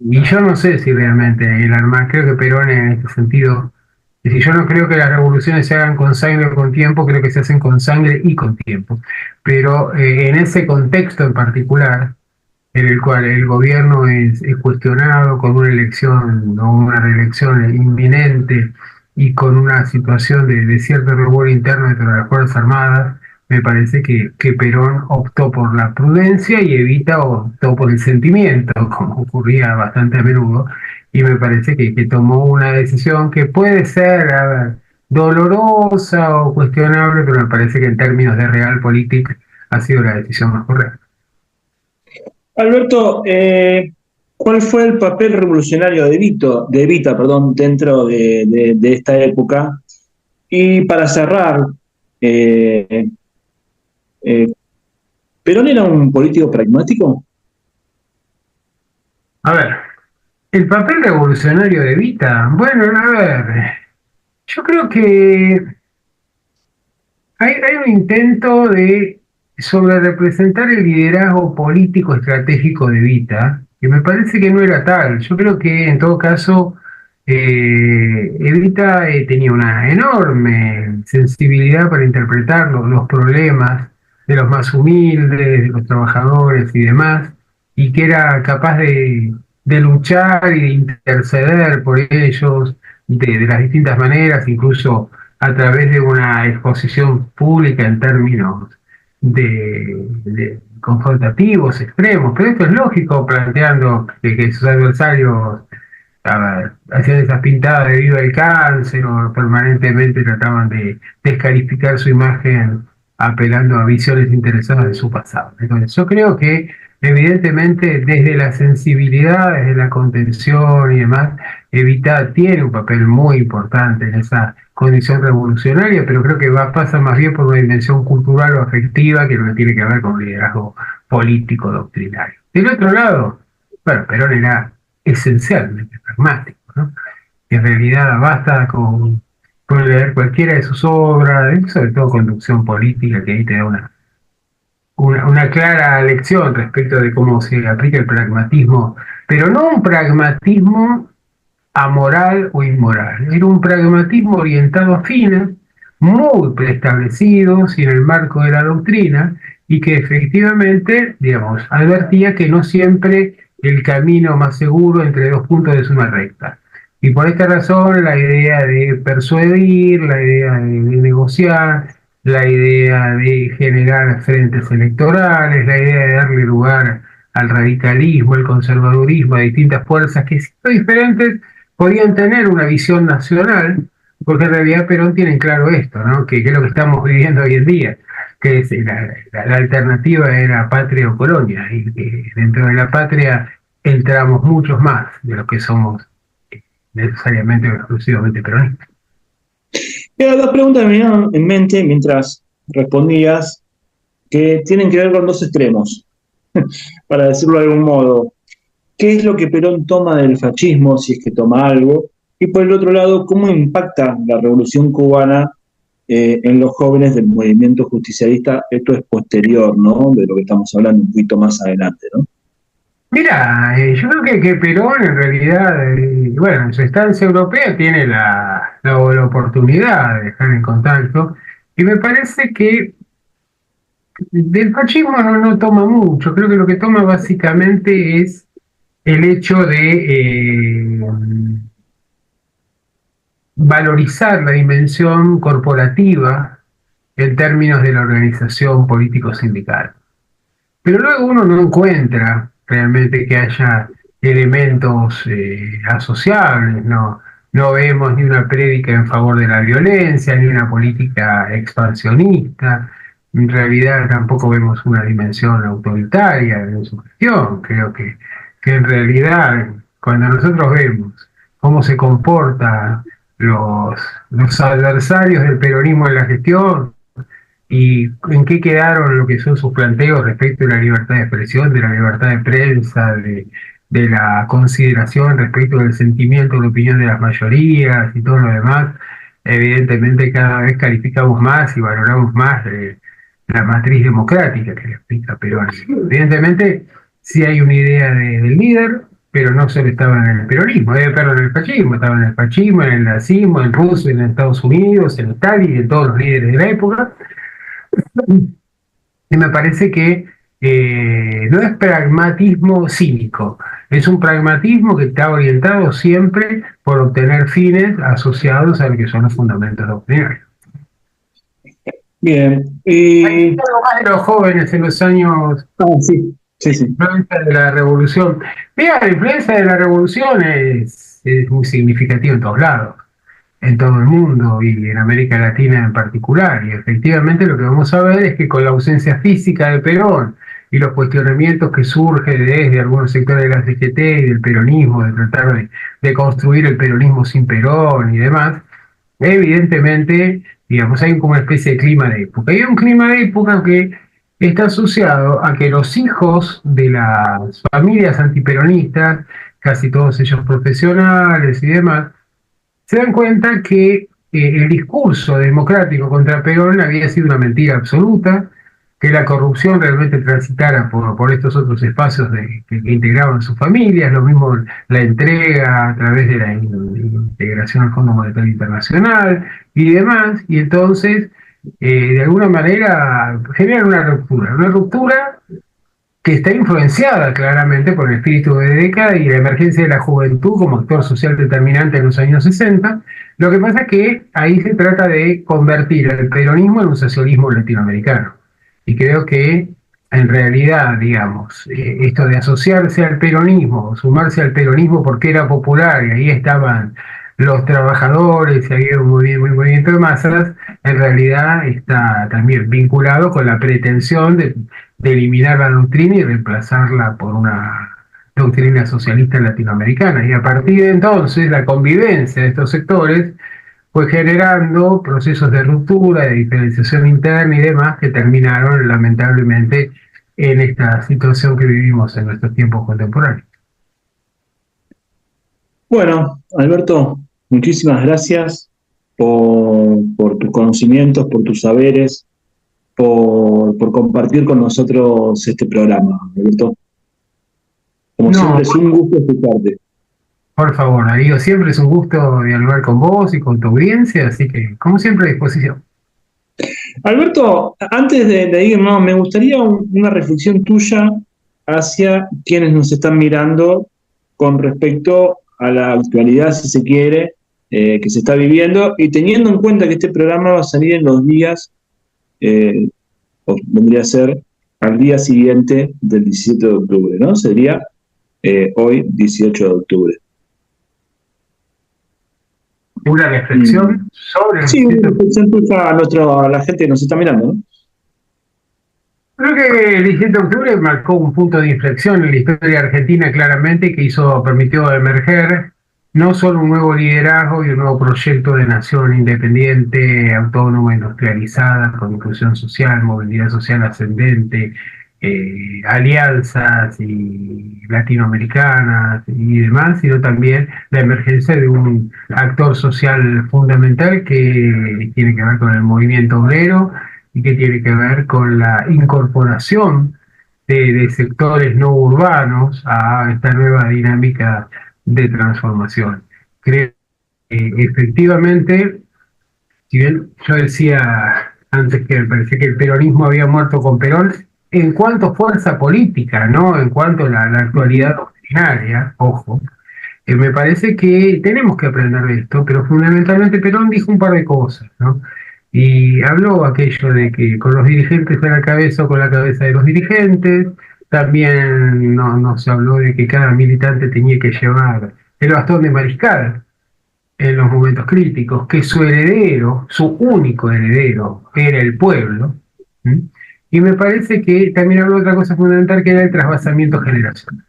S3: Y yo no sé si realmente el armar, creo que Perón en este sentido, y si yo no creo que las revoluciones se hagan con sangre o con tiempo, creo que se hacen con sangre y con tiempo. Pero en ese contexto en particular, en el cual el gobierno es cuestionado con una elección o una reelección inminente y con una situación de cierto revuelo interno dentro de las Fuerzas Armadas, me parece que Perón optó por la prudencia y Evita optó por el sentimiento, como ocurría bastante a menudo, y me parece que tomó una decisión que puede ser, a ver, dolorosa o cuestionable, pero me parece que en términos de realpolitik ha sido la decisión más correcta.
S2: Alberto, ¿cuál fue el papel revolucionario de Evita, dentro de esta época? Y para cerrar, ¿Perón era un político pragmático?
S3: A ver, el papel revolucionario de Evita, bueno, a ver, yo creo que hay un intento de sobre representar el liderazgo político estratégico de Evita, que me parece que no era tal. Yo creo que en todo caso Evita tenía una enorme sensibilidad para interpretar los problemas de los más humildes, de los trabajadores y demás, y que era capaz de luchar y de interceder por ellos de las distintas maneras, incluso a través de una exposición pública en términos de confrontativos, extremos. Pero esto es lógico, planteando que sus adversarios hacían esas pintadas de viva el cáncer o permanentemente trataban de descalificar su imagen apelando a visiones interesadas de su pasado. Entonces yo creo que evidentemente desde la sensibilidad, desde la contención y demás, Evita tiene un papel muy importante en esa condición revolucionaria, pero creo que pasa más bien por una dimensión cultural o afectiva que lo que tiene que ver con un liderazgo político doctrinario. Del otro lado, bueno, Perón era esencialmente pragmático, ¿no? En realidad basta con leer cualquiera de sus obras, sobre todo Conducción Política, que ahí te da una clara lección respecto de cómo se aplica el pragmatismo, pero no un pragmatismo amoral o inmoral, era un pragmatismo orientado a fines muy preestablecidos y en el marco de la doctrina, y que efectivamente, digamos, advertía que no siempre el camino más seguro entre dos puntos es una recta. Y por esta razón la idea de persuadir, la idea de negociar, la idea de generar frentes electorales, la idea de darle lugar al radicalismo, al conservadurismo, a distintas fuerzas que siendo diferentes podían tener una visión nacional, porque en realidad Perón tiene claro esto, ¿no? Que es lo que estamos viviendo hoy en día, que es la alternativa era patria o colonia, y que dentro de la patria entramos muchos más de los que somos necesariamente o exclusivamente peronistas.
S2: Y las dos preguntas me vinieron en mente mientras respondías, que tienen que ver con dos extremos, para decirlo de algún modo. ¿Qué es lo que Perón toma del fascismo, si es que toma algo? Y por el otro lado, ¿cómo impacta la Revolución Cubana en los jóvenes del movimiento justicialista? Esto es posterior, ¿no? De lo que estamos hablando un poquito más adelante, ¿no?
S3: Mira, yo creo que Perón en realidad, bueno, en su estancia europea tiene la oportunidad de estar en contacto, y me parece que del fascismo no toma mucho. Creo que lo que toma básicamente es el hecho de valorizar la dimensión corporativa en términos de la organización político-sindical. Pero luego uno no encuentra realmente que haya elementos asociables, no vemos ni una prédica en favor de la violencia, ni una política expansionista. En realidad tampoco vemos una dimensión autoritaria en su gestión. Creo que en realidad cuando nosotros vemos cómo se comportan los adversarios del peronismo en la gestión y en qué quedaron lo que son sus planteos respecto de la libertad de expresión, de la libertad de prensa, de la consideración respecto del sentimiento, de la opinión de las mayorías y todo lo demás, evidentemente cada vez calificamos más y valoramos más la matriz democrática que le explica Perón. Evidentemente sí hay una idea del líder, pero no solo estaba en el peronismo, perdón, en el fascismo, estaba en el fascismo, en el nazismo, en Rusia, en Estados Unidos, en Italia y en todos los líderes de la época. Y me parece que no es pragmatismo cínico, es un pragmatismo que está orientado siempre por obtener fines asociados a lo que son los fundamentos doctrinarios.
S2: Bien.
S3: Hay algo más de los jóvenes en los años.
S2: Sí.
S3: Influencia de la revolución. Mira, la influencia de la revolución es muy significativa en todos lados, en todo el mundo y en América Latina en particular. Y efectivamente lo que vamos a ver es que con la ausencia física de Perón y los cuestionamientos que surgen desde algunos sectores de la CGT y del peronismo, de tratar de construir el peronismo sin Perón y demás, evidentemente, digamos, hay como una especie de clima de época. Y hay un clima de época que está asociado a que los hijos de las familias antiperonistas, casi todos ellos profesionales y demás, se dan cuenta que el discurso democrático contra Perón había sido una mentira absoluta, que la corrupción realmente transitara por estos otros espacios que integraban sus familias, lo mismo la entrega a través de la integración al Fondo Monetario Internacional y demás, y entonces, de alguna manera, generan una ruptura que está influenciada claramente por el espíritu de década y la emergencia de la juventud como actor social determinante en los años 60. Lo que pasa es que ahí se trata de convertir el peronismo en un socialismo latinoamericano. Y creo que en realidad, digamos, esto de asociarse al peronismo, sumarse al peronismo porque era popular y ahí estaban los trabajadores y había un movimiento de masas, en realidad está también vinculado con la pretensión de eliminar la doctrina y reemplazarla por una doctrina socialista latinoamericana. Y a partir de entonces, la convivencia de estos sectores fue generando procesos de ruptura, de diferenciación interna y demás que terminaron lamentablemente en esta situación que vivimos en nuestros tiempos contemporáneos.
S2: Bueno, Alberto, muchísimas gracias por tus conocimientos, por tus saberes, por compartir con nosotros este programa, Alberto. Como siempre, es un gusto escucharte.
S3: Por favor, Darío, siempre es un gusto dialogar con vos y con tu audiencia, así que, como siempre, a disposición.
S2: Alberto, antes de irnos, me gustaría una reflexión tuya hacia quienes nos están mirando con respecto a la actualidad, si se quiere, que se está viviendo, y teniendo en cuenta que este programa va a salir en los días, o vendría a ser al día siguiente del 17 de octubre, ¿no? Sería hoy, 18 de octubre.
S3: Una reflexión sobre...
S2: Sí, una reflexión tuya a la gente que nos está mirando, ¿no?
S3: Creo que el 17 de octubre marcó un punto de inflexión en la historia argentina claramente que permitió emerger no solo un nuevo liderazgo y un nuevo proyecto de nación independiente, autónoma, industrializada, con inclusión social, movilidad social ascendente, alianzas y latinoamericanas y demás, sino también la emergencia de un actor social fundamental que tiene que ver con el movimiento obrero y que tiene que ver con la incorporación de sectores no urbanos a esta nueva dinámica de transformación. Creo que efectivamente, si bien yo decía antes que me parecía que el peronismo había muerto con Perón, en cuanto a fuerza política, ¿no? En cuanto a la actualidad doctrinaria, ojo, me parece que tenemos que aprender de esto, pero fundamentalmente Perón dijo un par de cosas, ¿no? Y habló aquello de que con los dirigentes a la cabeza o con la cabeza de los dirigentes, también nos habló de que cada militante tenía que llevar el bastón de mariscal en los momentos críticos, que su heredero, su único heredero, era el pueblo. ¿Sí? Y me parece que también habló de otra cosa fundamental, que era el trasvasamiento generacional.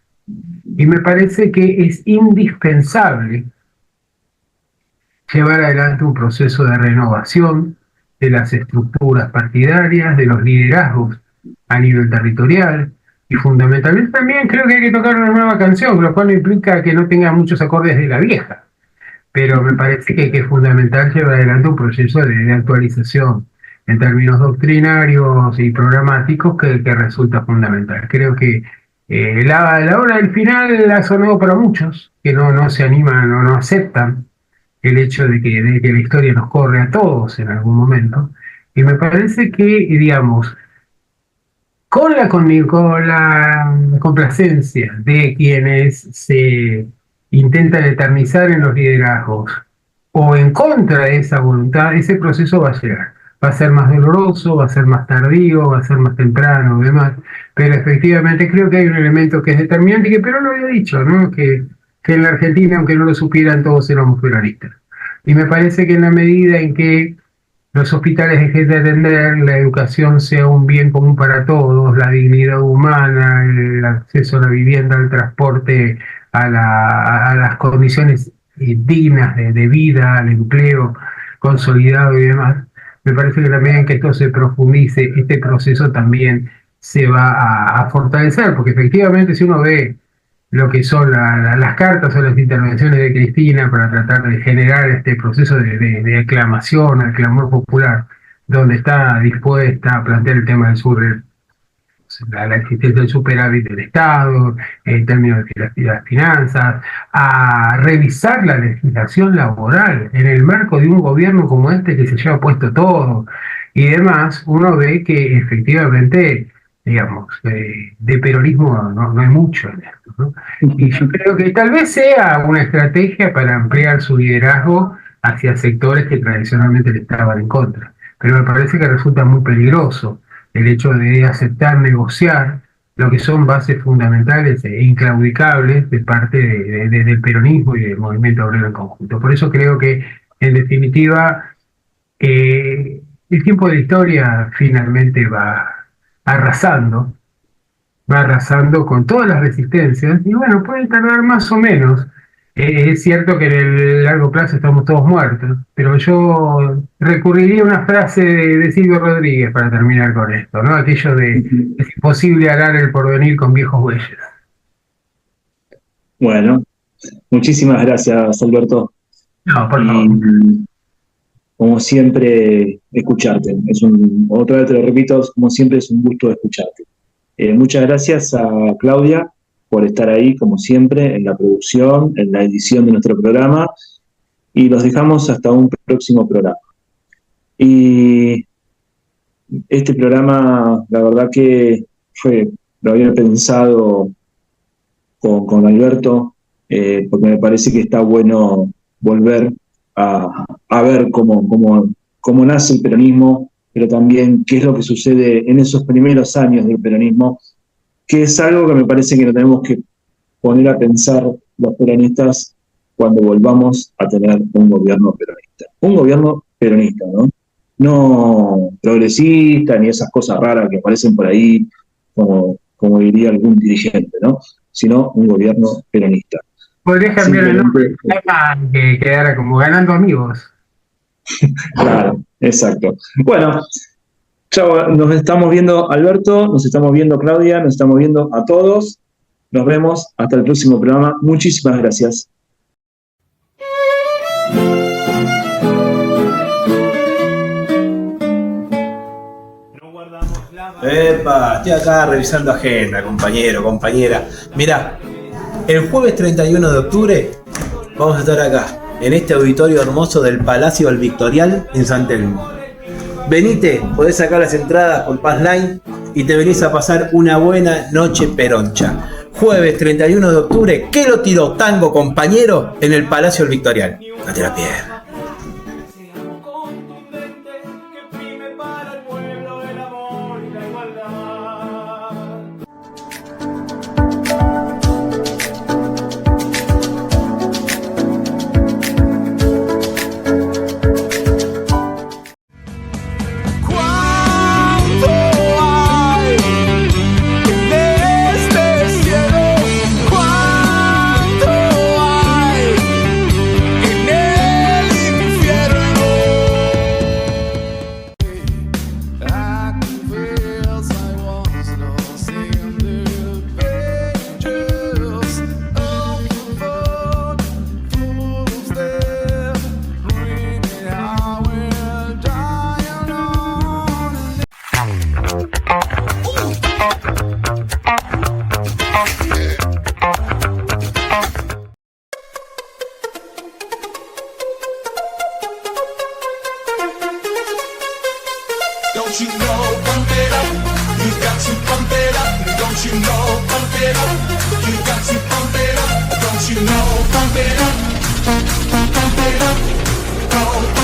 S3: Y me parece que es indispensable llevar adelante un proceso de renovación de las estructuras partidarias, de los liderazgos a nivel territorial, y fundamentalmente también creo que hay que tocar una nueva canción, lo cual no implica que no tenga muchos acordes de la vieja, pero me parece que es fundamental llevar adelante un proceso de actualización en términos doctrinarios y programáticos que resulta fundamental. Creo que la hora del final ha sonado para muchos, que no se animan o no aceptan el hecho de que la historia nos corre a todos en algún momento, y me parece que, digamos, con la complacencia de quienes se intentan eternizar en los liderazgos o en contra de esa voluntad, ese proceso va a llegar. Va a ser más doloroso, va a ser más tardío, va a ser más temprano, demás, pero efectivamente creo que hay un elemento que es determinante, que Perón lo había dicho, ¿no? Que en la Argentina, aunque no lo supieran, todos éramos peronistas. Y me parece que en la medida en que los hospitales dejen de atender, la educación sea un bien común para todos, la dignidad humana, el acceso a la vivienda, al transporte, a las condiciones dignas de vida, al empleo consolidado y demás, me parece que en la medida en que esto se profundice, este proceso también se va a fortalecer, porque efectivamente si uno ve lo que son las cartas o las intervenciones de Cristina para tratar de generar este proceso de aclamación, el clamor popular, donde está dispuesta a plantear el tema del la existencia del superávit del Estado, en términos de las finanzas, a revisar la legislación laboral en el marco de un gobierno como este que se lleva puesto todo y demás. Uno ve que efectivamente, digamos, de peronismo no hay mucho en esto, ¿no? Y yo creo que tal vez sea una estrategia para ampliar su liderazgo hacia sectores que tradicionalmente le estaban en contra. Pero me parece que resulta muy peligroso el hecho de aceptar negociar lo que son bases fundamentales e inclaudicables de parte del peronismo y del movimiento obrero en conjunto. Por eso creo que, en definitiva, el tiempo de la historia finalmente va arrasando con todas las resistencias, y bueno, puede tardar más o menos. Es cierto que en el largo plazo estamos todos muertos, pero yo recurriría a una frase de Silvio Rodríguez para terminar con esto, ¿no? Aquello de es imposible arar el porvenir con viejos bueyes.
S2: Bueno, muchísimas gracias, Alberto.
S3: No, por favor.
S2: Y, como siempre, escucharte. Otra vez te lo repito, como siempre es un gusto escucharte. Muchas gracias a Claudia por estar ahí, como siempre, en la producción, en la edición de nuestro programa, y los dejamos hasta un próximo programa. Y este programa, la verdad que lo había pensado con Alberto, porque me parece que está bueno volver a ver cómo nace el peronismo, pero también qué es lo que sucede en esos primeros años del peronismo, que es algo que me parece que nos tenemos que poner a pensar los peronistas cuando volvamos a tener un gobierno peronista. Un gobierno peronista, ¿no? No progresista, ni esas cosas raras que aparecen por ahí, como diría algún dirigente, ¿no? Sino un gobierno peronista.
S3: Podrías cambiar el nombre que quedara como Ganando Amigos.
S2: Claro, exacto. Bueno, chao, nos estamos viendo, Alberto, nos estamos viendo, Claudia, nos estamos viendo a todos. Nos vemos hasta el próximo programa. Muchísimas gracias.
S4: Epa, estoy acá revisando agenda, compañero, compañera. Mirá, el jueves 31 de octubre vamos a estar acá, en este auditorio hermoso del Palacio del Victorial en San Telmo. Venite, podés sacar las entradas por Passline y te venís a pasar una buena noche peroncha. Jueves 31 de octubre, ¿qué lo tiró tango, compañero? En el Palacio del Victorial. No te la pierdas.
S1: Don't you know, pump it up, you got to pump it up. Don't you know, pump it up, you got to pump it up. Don't you know, pump it up, pump it up, oh.